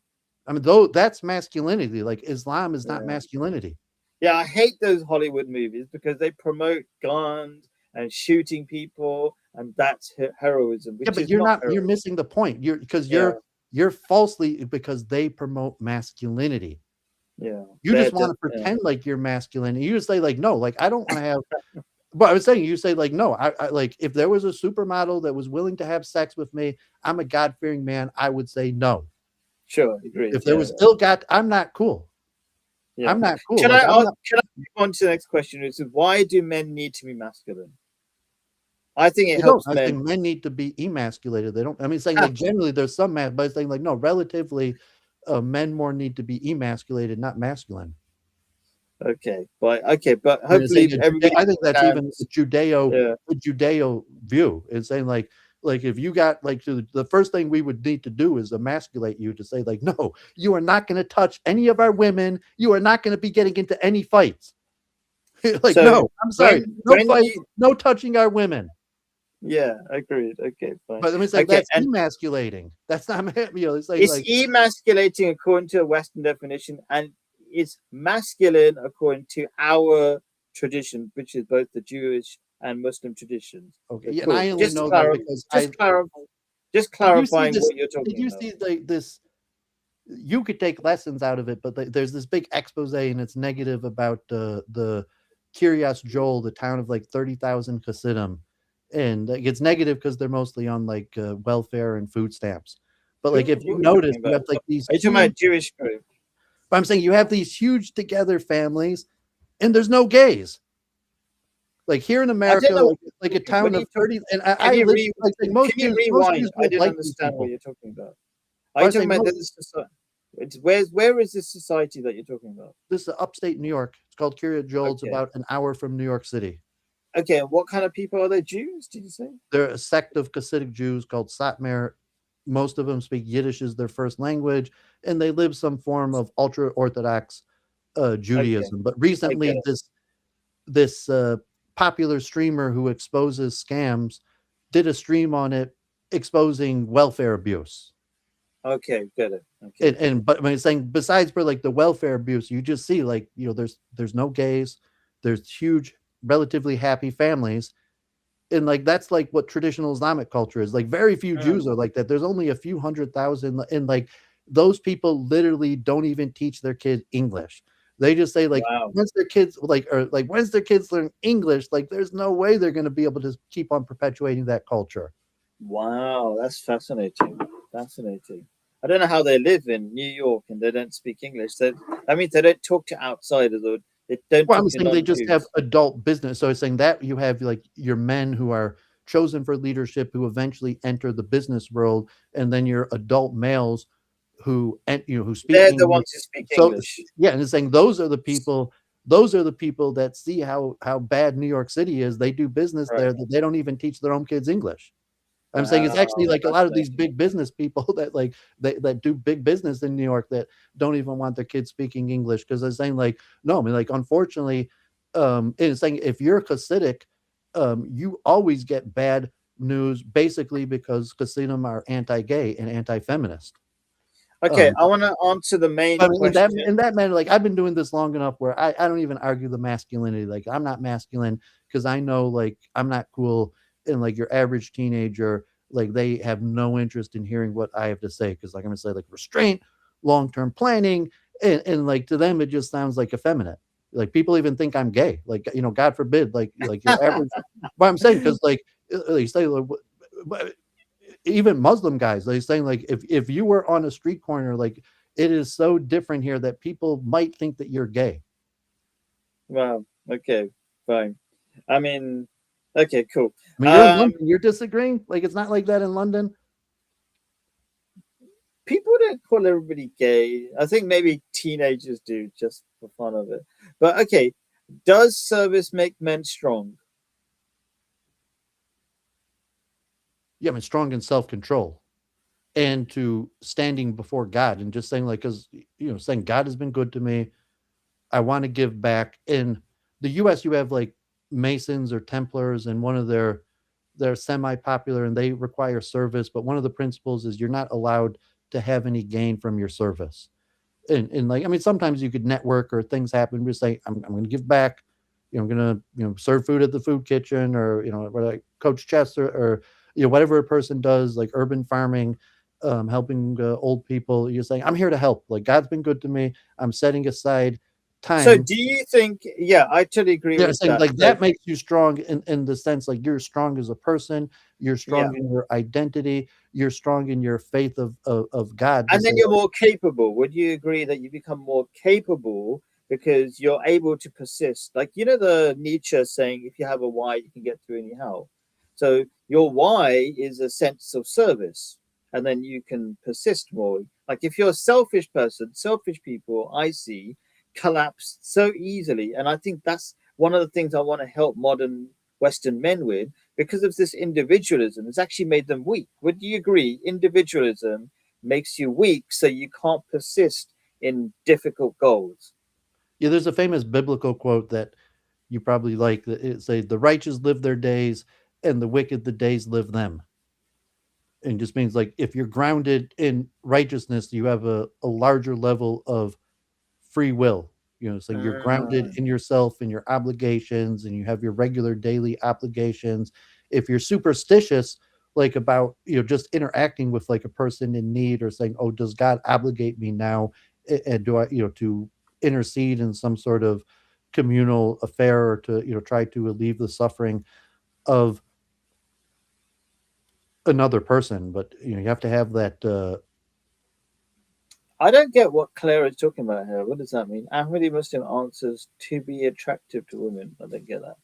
I mean, though that's masculinity. Like Islam is not Yeah. masculinity. Yeah, I hate those Hollywood movies because they promote guns and shooting people, and that's heroism. Which Yeah, but is you're not. heroism. You're missing the point. Yeah. You're falsely, because they promote masculinity. Yeah. You They're just want to yeah. pretend like you're masculine. You just say like no, like I don't want to have. But I was saying, you say like no, I like if there was a supermodel that was willing to have sex with me, I'm a God-fearing man. I would say no. Sure, agreed. If there was still I'm not cool. Yeah. I'm not cool. Can Like, I move on to the next question? Is why do men need to be masculine? I think it helps I men. think men need to be emasculated. They don't. I mean, saying like generally there's some men, but saying like no, relatively, men more need to be emasculated, not masculine. Okay, but hopefully everybody. I think that's even the Yeah. Judeo view. It's saying like if you got like the first thing we would need to do is emasculate you to say like no, you are not going to touch any of our women. You are not going to be getting into any fights. Like So no, I'm sorry, when no fights, no touching our women. Yeah, agreed. Okay, fine. But let me say Okay, that's emasculating. That's not it's like, It's emasculating according to a Western definition, and it's masculine according to our tradition, which is both the Jewish and Muslim traditions. okay. Yeah, Cool. and I only Just know clar- that because just clarifying this, what you're talking did you about. see like this? You could take lessons out of it, but there's this big expose and it's negative about the Kiryas Joel, the town of like 30,000 Hasidim. And like, it's negative because they're mostly on like welfare and food stamps. But like if you notice, you have like these. Are you talking about Jewish group? But I'm saying you have these huge together families, and there's no gays. Like here in America, like a town of 30, and I live like most Can you Jews, rewind? most I didn't like understand what people. you're talking about. Are you talking about this society? Where is this society that you're talking about? This is upstate New York. It's called Kiryat Joel. Okay. It's about an hour from New York City. Okay, and what kind of people are they? Jews? Did you say? They're a sect of Hasidic Jews called Satmar. Most of them speak Yiddish as their first language, and they live some form of ultra Orthodox Judaism. Okay. But recently, this popular streamer who exposes scams did a stream on it exposing welfare abuse. Okay, got it. Okay. But I mean, saying besides for like the welfare abuse, you just see like there's no gays, there's huge, relatively happy families, and like that's like what traditional Islamic culture is. Like very few Jews are like that. There's only a few 100,000, and like those people literally don't even teach their kids English. They just say like once their kids once their kids learn English, like there's no way they're going to be able to keep on perpetuating that culture. Wow, that's fascinating. Fascinating. I don't know how they live in New York and they don't speak English. That means they don't talk to outsiders, or they don't. Well, I'm saying they just have adult business. So it's saying that you have like your men who are chosen for leadership who eventually enter the business world, and then your adult males who who speak. They're the ones who speak English. Yeah, and it's saying those are the people those are the people that see how bad New York City is. They do business Right. there that they don't even teach their own kids English. I'm saying it's actually Wow, like a lot of these fascinating. big business people that like that do big business in New York that don't even want their kids speaking English because they're saying like, no, I mean, like, unfortunately, it's saying if you're Hasidic, you always get bad news basically because Hasidim are anti-gay and anti-feminist. Okay, I want to answer the main I mean, in question. that manner, like, I've been doing this long enough where I don't even argue the masculinity. Like, I'm not masculine because I know, like, I'm not cool. And like your average teenager, like, they have no interest in hearing what I have to say because, like, I'm gonna say like restraint, long-term planning, and like to them it just sounds like effeminate. Like, people even think I'm gay. Like, God forbid. Like your average. But I'm saying because like they say like, even Muslim guys, they're saying like if you were on a street corner, like, it is so different here that people might think that you're gay. Wow. Okay, fine. I mean, okay, cool. I mean, you're in London, you're disagreeing? Like, it's not like that in London? People don't call everybody gay. I think maybe teenagers do just for fun of it. But okay, does service make men strong? Yeah, I mean, strong in self-control and to standing before God and just saying like, because saying God has been good to me. I want to give back. In the US, you have like Masons or Templars, and one of they're semi-popular and they require service, but one of the principles is you're not allowed to have any gain from your service. And like, I mean, sometimes you could network or things happen. Just say, I'm going to give back. I'm going to serve food at the food kitchen, or like Coach Chester, or whatever a person does, like urban farming, helping old people. You're saying, I'm here to help. Like, God's been good to me. I'm setting aside So time. do you think, yeah, I totally agree Yeah, with saying that. like So, that makes you strong in the sense like you're strong as a person, you're yeah. strong in your identity, you're strong in your faith of God to And say, then you're more capable. Would you agree that you become more capable because you're able to persist? Like, the Nietzsche saying, if you have a why, you can get through anyhow. So your why is a sense of service, and then you can persist more. Like, if you're a selfish person, selfish people, I see, collapse so easily. And I think that's one of the things I want to help modern Western men with, because of this individualism. It's actually made them weak. Would you agree? Individualism makes you weak, so you can't persist in difficult goals. yeah, there's a famous biblical quote that you probably like that it say the righteous live their days and the wicked the days live them. And just means like if you're grounded in righteousness, you have a larger level of free will. So you're grounded Mm. in yourself and your obligations, and you have your regular daily obligations. If you're superstitious, like about just interacting with like a person in need, or saying, oh, does God obligate me now, and do I to intercede in some sort of communal affair, or to try to alleviate the suffering of another person. But you have to have that I don't get what Claire is talking about here. What does that mean? Ahmadi Muslim answers to be attractive to women. I don't get that.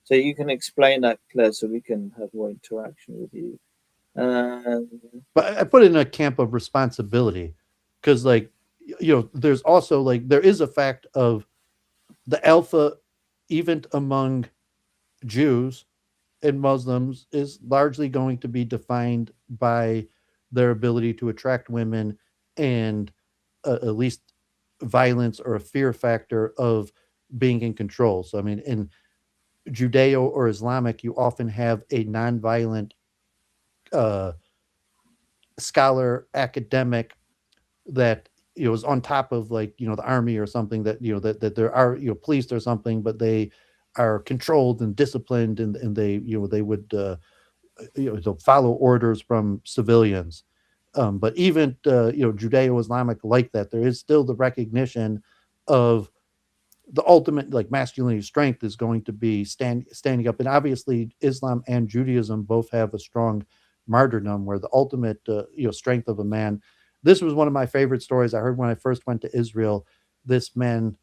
So you can explain that, Claire, so we can have more interaction with you. Um, but I put it in a camp of responsibility, because like there's also like there is a fact of the alpha, even among Jews and Muslims, is largely going to be defined by their ability to attract women, and at least violence or a fear factor of being in control. So I mean, in Judeo or Islamic, you often have a nonviolent uh, scholar academic that is on top of like the army or something, that that there are police or something, but they are controlled and disciplined, and they they would follow orders from civilians. But even Judeo-Islamic, like that, there is still the recognition of the ultimate like masculinity strength is going to be standing up. And obviously Islam and Judaism both have a strong martyrdom, where the ultimate strength of a man. This was one of my favorite stories I heard when I first went to Israel. This man,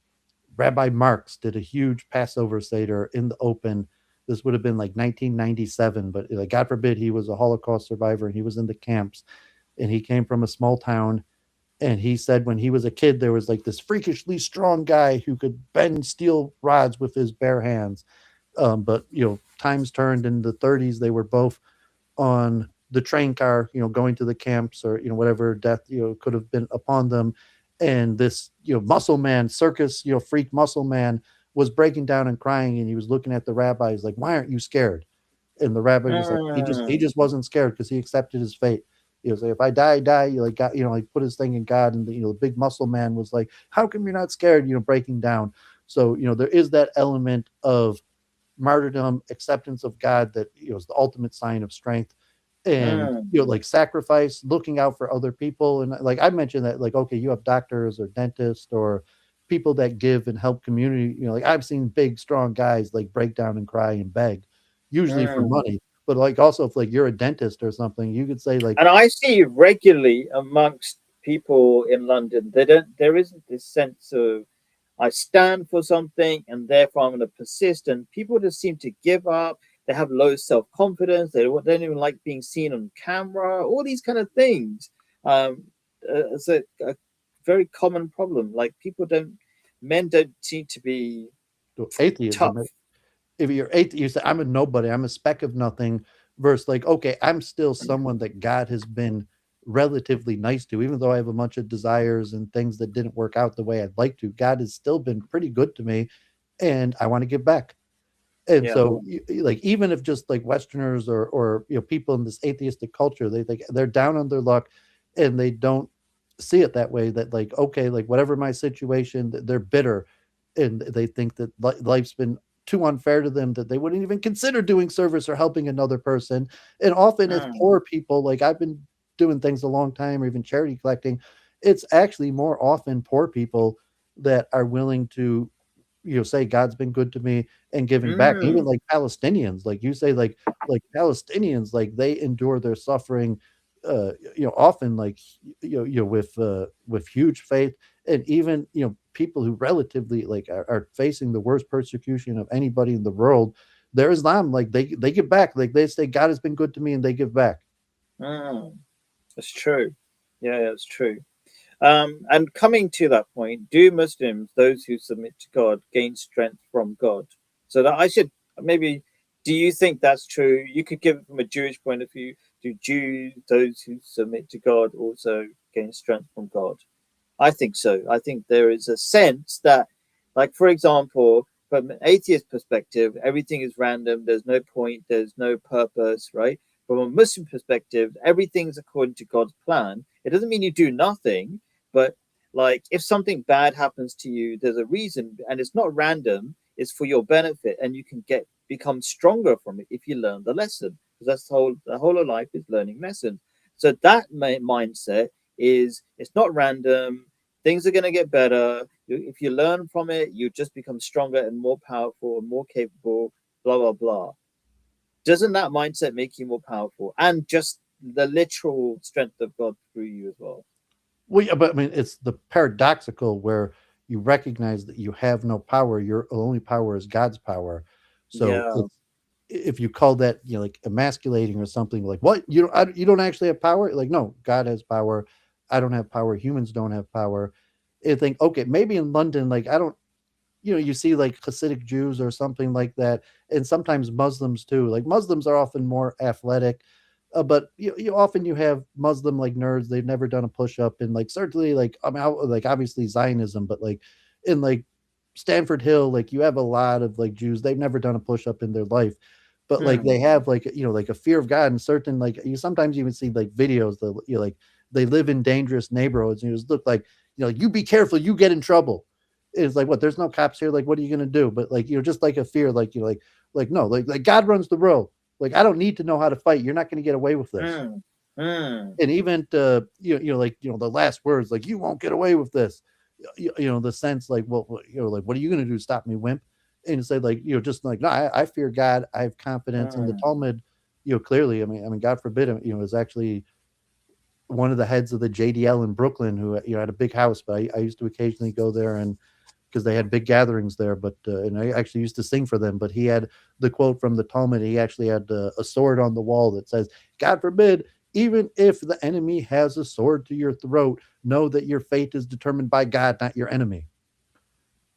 Rabbi Marks, did a huge Passover Seder in the open. This would have been like 1997, but like, God forbid, he was a Holocaust survivor and he was in the camps, and he came from a small town, And he said when he was a kid, there was like this freakishly strong guy who could bend steel rods with his bare hands. But times turned in the 30s. They were both on the train car, going to the camps or whatever death could have been upon them. And this muscle man, circus freak muscle man was breaking down and crying, and he was looking at the rabbi. He's like, "Why aren't you scared?" And the rabbi was like, "He just wasn't scared because he accepted his fate." He was like, "If I die, I die." You like got like put his thing in God, and the big muscle man was like, "How come you're not scared?" Breaking down. So there is that element of martyrdom, acceptance of God that is the ultimate sign of strength, and like sacrifice, looking out for other people. And like I mentioned that, like, okay, you have doctors or dentists or people that give and help community. Like I've seen big strong guys like break down and cry and beg, usually for money. But like also if like you're a dentist or something, you could say like, And I see regularly amongst people in London, there isn't this sense of I stand for something and therefore I'm going to persist. And people just seem to give up. They have low self-confidence. They don't even like being seen on camera, all these kind of things. It's a very common problem. Like men don't seem to be atheism. tough. If you're atheist, you say, I'm a nobody, I'm a speck of nothing, versus like, okay, I'm still someone that God has been relatively nice to, even though I have a bunch of desires and things that didn't work out the way I'd like to. God has still been pretty good to me, and I want to give back. And Yeah. so, like, even if just like Westerners or people in this atheistic culture, they're down on their luck, and they don't see it that way. That like, okay, like whatever my situation, they're bitter, and they think that life's been too unfair to them, that they wouldn't even consider doing service or helping another person. And often, it's poor people. Like I've been doing things a long time, or even charity collecting. It's actually more often poor people that are willing to say God's been good to me and giving back. Even like Palestinians, like you say, like Palestinians, like they endure their suffering often like with huge faith. And even people who relatively like are facing the worst persecution of anybody in the world, their Islam, like they give back. Like they say God has been good to me, and they give back. That's true. Yeah, that's true. And coming to that point, do Muslims, those who submit to God, gain strength from God? So that I should maybe, do you think that's true? You could give it from a Jewish point of view. Do Jews, those who submit to God, also gain strength from God? I think so. I think there is a sense that, like, for example, from an atheist perspective, everything is random. There's no point. There's no purpose, right? From a Muslim perspective, everything's according to God's plan. It doesn't mean you do nothing, but like if something bad happens to you, there's a reason, and it's not random. It's for your benefit, and you can become stronger from it if you learn the lesson. Because that's the whole of life is learning lessons. So that mindset is it's not random. Things are going to get better. If you learn from it, you just become stronger and more powerful and more capable. Blah blah blah. Doesn't that mindset make you more powerful and just the literal strength of God through you as well? Well, yeah, but I mean, it's the paradoxical where you recognize that you have no power. Your only power is God's power. So Yeah. if you call that like emasculating or something, like what you don't actually have power. Like no, God has power. I don't have power. Humans don't have power. I think okay, maybe in London, like I don't. You see like Hasidic Jews or something like that, and sometimes Muslims too. Like Muslims are often more athletic, but you often you have Muslim like nerds. They've never done a push up, and like certainly like I mean, like obviously Zionism, but like in like Stanford Hill, like you have a lot of like Jews. They've never done a push up in their life, but like they have like like a fear of God, and certain like you sometimes even see like videos that like they live in dangerous neighborhoods, and you just look like you be careful, you get in trouble. It's like what there's no cops here, like what are you gonna do? But like just like a fear, like like no, like God runs the world. Like I don't need to know how to fight. You're not gonna get away with this. And even like the last words, like you won't get away with this. The sense like well like what are you gonna do? Stop me, wimp? And say like just like no, I fear God. I have confidence in the Talmud. Clearly, I mean, God forbid, is actually one of the heads of the JDL in Brooklyn who had a big house, but I used to occasionally go there and because they had big gatherings there, but and I actually used to sing for them. But he had the quote from the Talmud. He actually had a sword on the wall that says, "God forbid Even if the enemy has a sword to your throat, know that your fate is determined by God, not your enemy.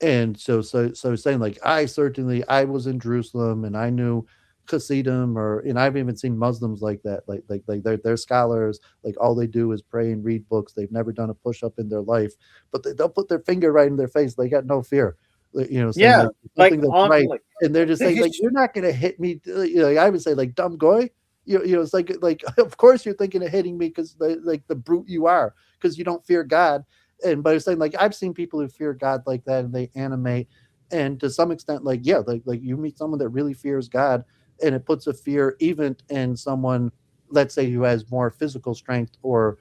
And so saying like I was in Jerusalem and I knew Hasidim, or and I've even seen Muslims like that, like they're scholars, like all they do is pray and read books. They've never done a push up in their life, but they'll put their finger right in their face. They got no fear, saying Yeah, like like something that's on right, like and they're just the saying like history. you're not gonna hit me. I would say like dumb goy. It's like of course you're thinking of hitting me because like the brute you are, because you don't fear God. And but it's saying like I've seen people who fear God like that and they animate, and to some extent like yeah, like you meet someone that really fears God, and it puts a fear even in someone, let's say, who has more physical strength or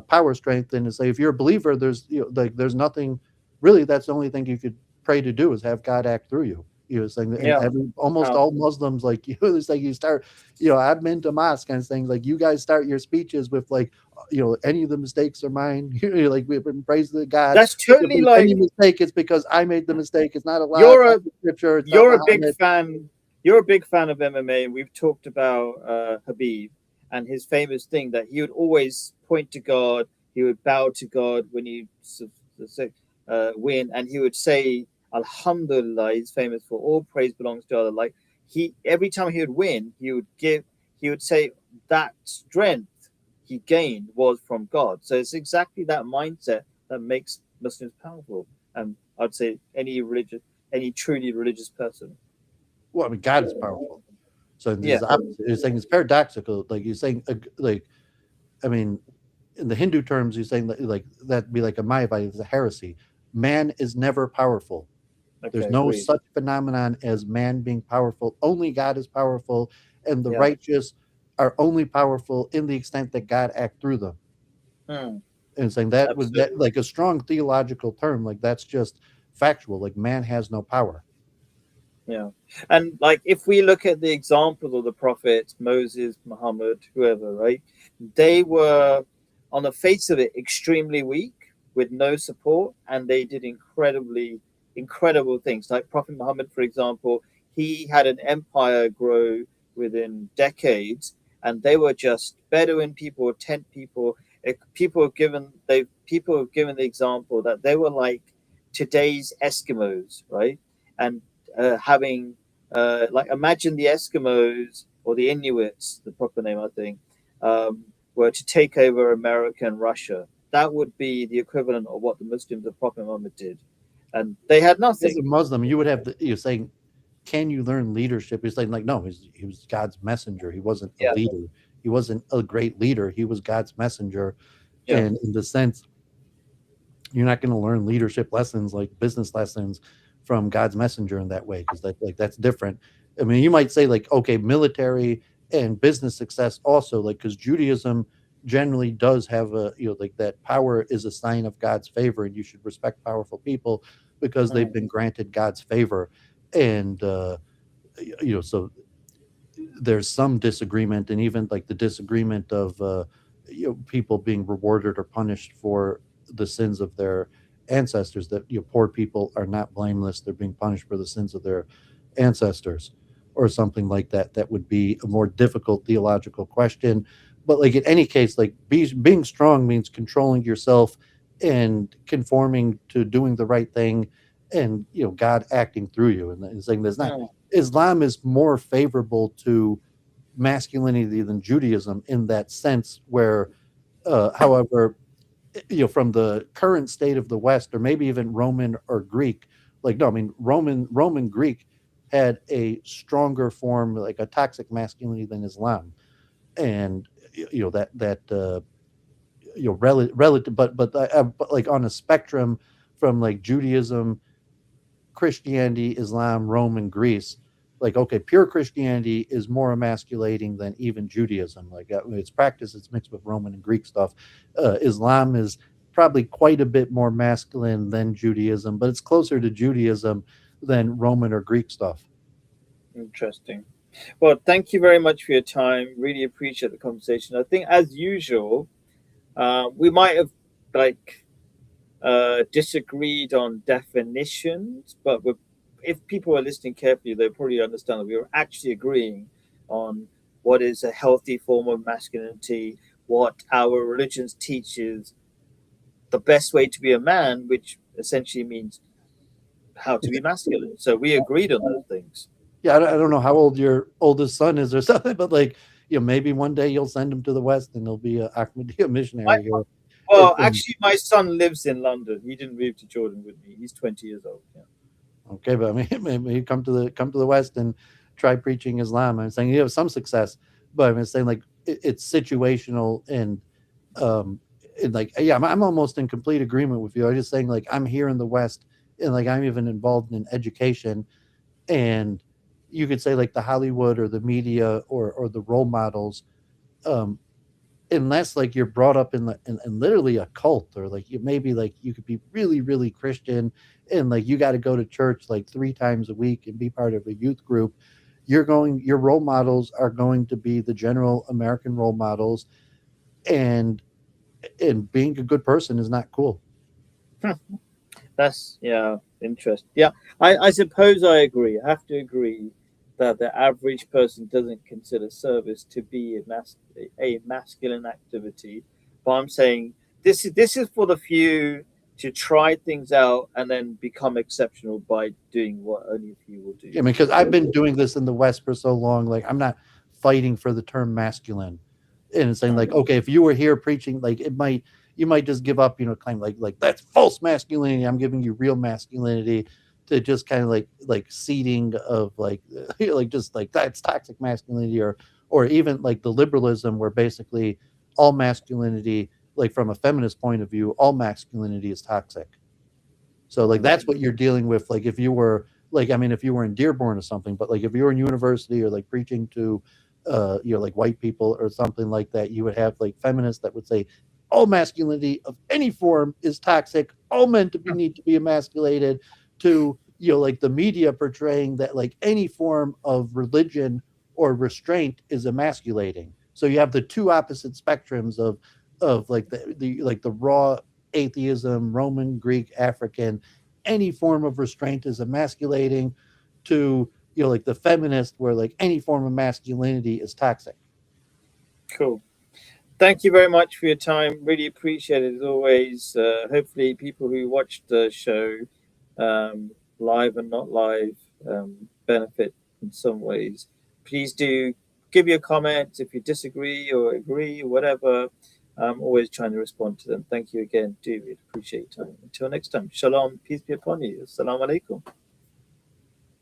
power strength. And to say if you're a believer, there's like there's nothing really, that's the only thing you could pray to do is have God act through you. Saying that, and Yeah. every almost Um, all Muslims like it's like you start, I've been to mosque kind of thing, like you guys start your speeches with like any of the mistakes are mine. Like we praise the God. that's If totally there's like any mistake, it's because I made the mistake. It's not Allah, it's you're not a the scripture, it's not you're a big Muhammad. fan. You're a big fan of MMA, and we've talked about Habib and his famous thing that he would always point to God. He would bow to God when he win, and he would say Alhamdulillah. He's famous for all praise belongs to Allah. Like he, every time he would win, he would say that strength he gained was from God. So it's exactly that mindset that makes Muslims powerful, and I'd say any truly religious person. Well, I mean, God is powerful. So this is Yeah. the opposite. You're saying it's paradoxical. Like you're saying, like I mean, in the Hindu terms, you're saying that like that'd be like a Mayavadi, it's a heresy. Man is never powerful. There's Okay. no Agreed. such phenomenon as man being powerful. Only God is powerful, and the Yeah. righteous are only powerful in the extent that God act through them. Hmm. And saying that with that Absolutely. like a strong theological term, like that's just factual. Like man has no power. Yeah. And like if we look at the example of the prophets, Moses, Muhammad, whoever, right? They were on the face of it extremely weak with no support, and they did incredible things. Like Prophet Muhammad, for example, he had an empire grow within decades, and they were just Bedouin people, tent people. People have given the example that they were like today's Eskimos, right? And having like imagine the Eskimos or the Inuits, the proper name I think, were to take over America and Russia. That would be the equivalent of what the Muslims of Prophet Muhammad did, and they had As a nothing. Muslim, you would have you're saying, can you learn leadership? He's saying like, no, he was God's messenger. He wasn't a Yeah, leader. He wasn't a great leader. He was God's messenger. yeah, And in the sense, you're not going to learn leadership lessons like business lessons from God's messenger in that way, because that's different. I mean, you might say like, okay, military and business success also, like because Judaism generally does have a like that power is a sign of God's favor, and you should respect powerful people because they've mm, been granted God's favor. And so there's some disagreement, and even like the disagreement of people being rewarded or punished for the sins of their ancestors, that poor people are not blameless, they're being punished for the sins of their ancestors or something like that. That would be a more difficult theological question. But like in any case, like being strong means controlling yourself and conforming to doing the right thing, and God acting through you, and saying there's not, mm, Islam is more favorable to masculinity than Judaism in that sense, where, however, from the current state of the West, or maybe even Roman or Greek, like no, I mean Roman Greek had a stronger form, like a toxic masculinity than Islam, and that relative, but like on a spectrum from like Judaism, Christianity, Islam, Rome, and Greece, like okay, pure Christianity is more emasculating tn even Judaism. Like its practice, it's mixed with Roman and Greek stuff. Islam is probably quite a bit more masculine than Judaism, but it's closer to Judaism than Roman or Greek stuff. interesting. Well, thank you very much for your time. Really appreciate the conversation. I think, as usual, we might have like disagreed on definitions, but if people are listening carefully, they'll probably understand that we were actually agreeing on what is a healthy form of masculinity, what our religions teaches the best way to be a man, which essentially means how to be masculine. So we agreed on those things. Yeah, I don't know how old your oldest son is or something, but like, maybe one day you'll send him to the West and he'll be a Ahmadiyya missionary here. Well, actually, my son lives in London. He didn't move to Jordan with me. He's 20 years old. Yeah. Okay, but I mean, maybe come to the West and try preaching Islam. I'm saying you have some success, but I'm saying like it's situational and like yeah, I'm almost in complete agreement with you. I'm just saying like I'm here in the West and like I'm even involved in education, and you could say like the Hollywood or the media or the role models, um, unless like you're brought up in literally a cult, or like maybe like you could be really really Christian and like you got to go to church like 3 times a week and be part of a youth group. Your role models are going to be the general American role models, and being a good person is not cool. That's interesting. Yeah, I suppose I agree. I have to agree that the average person doesn't consider service to be a masculine activity. But I'm saying this is for the few to try things out and then become exceptional by doing what only a few will do. I mean, because I've been doing this in the West for so long, like I'm not fighting for the term masculine and saying like, okay, if you were here preaching, like you might just give up, claim like that's false masculinity. I'm giving you real masculinity, to just kind of like seeding of like like just like that's toxic masculinity, or even like the liberalism where basically all masculinity, like from a feminist point of view, all masculinity is toxic. So like that's what you're dealing with. Like if you were like, I mean, if you were in Dearborn or something, but like if you were in university or like preaching to like white people or something like that, you would have like feminists that would say all masculinity of any form is toxic, all men need to be emasculated, to like the media portraying that like any form of religion or restraint is emasculating. So you have the two opposite spectrums of like the raw atheism, Roman, Greek, African, any form of restraint is emasculating, to like the feminist where like any form of masculinity is toxic. Cool. Thank you very much for your time. Really appreciate it as always. Hopefully people who watched the show, live and not live, benefit in some ways. Please do give your comments if you disagree or agree or whatever. I'm always trying to respond to them. Thank you again. Do really appreciate your time. Until next time. Shalom. Peace be upon you. Assalamu alaikum.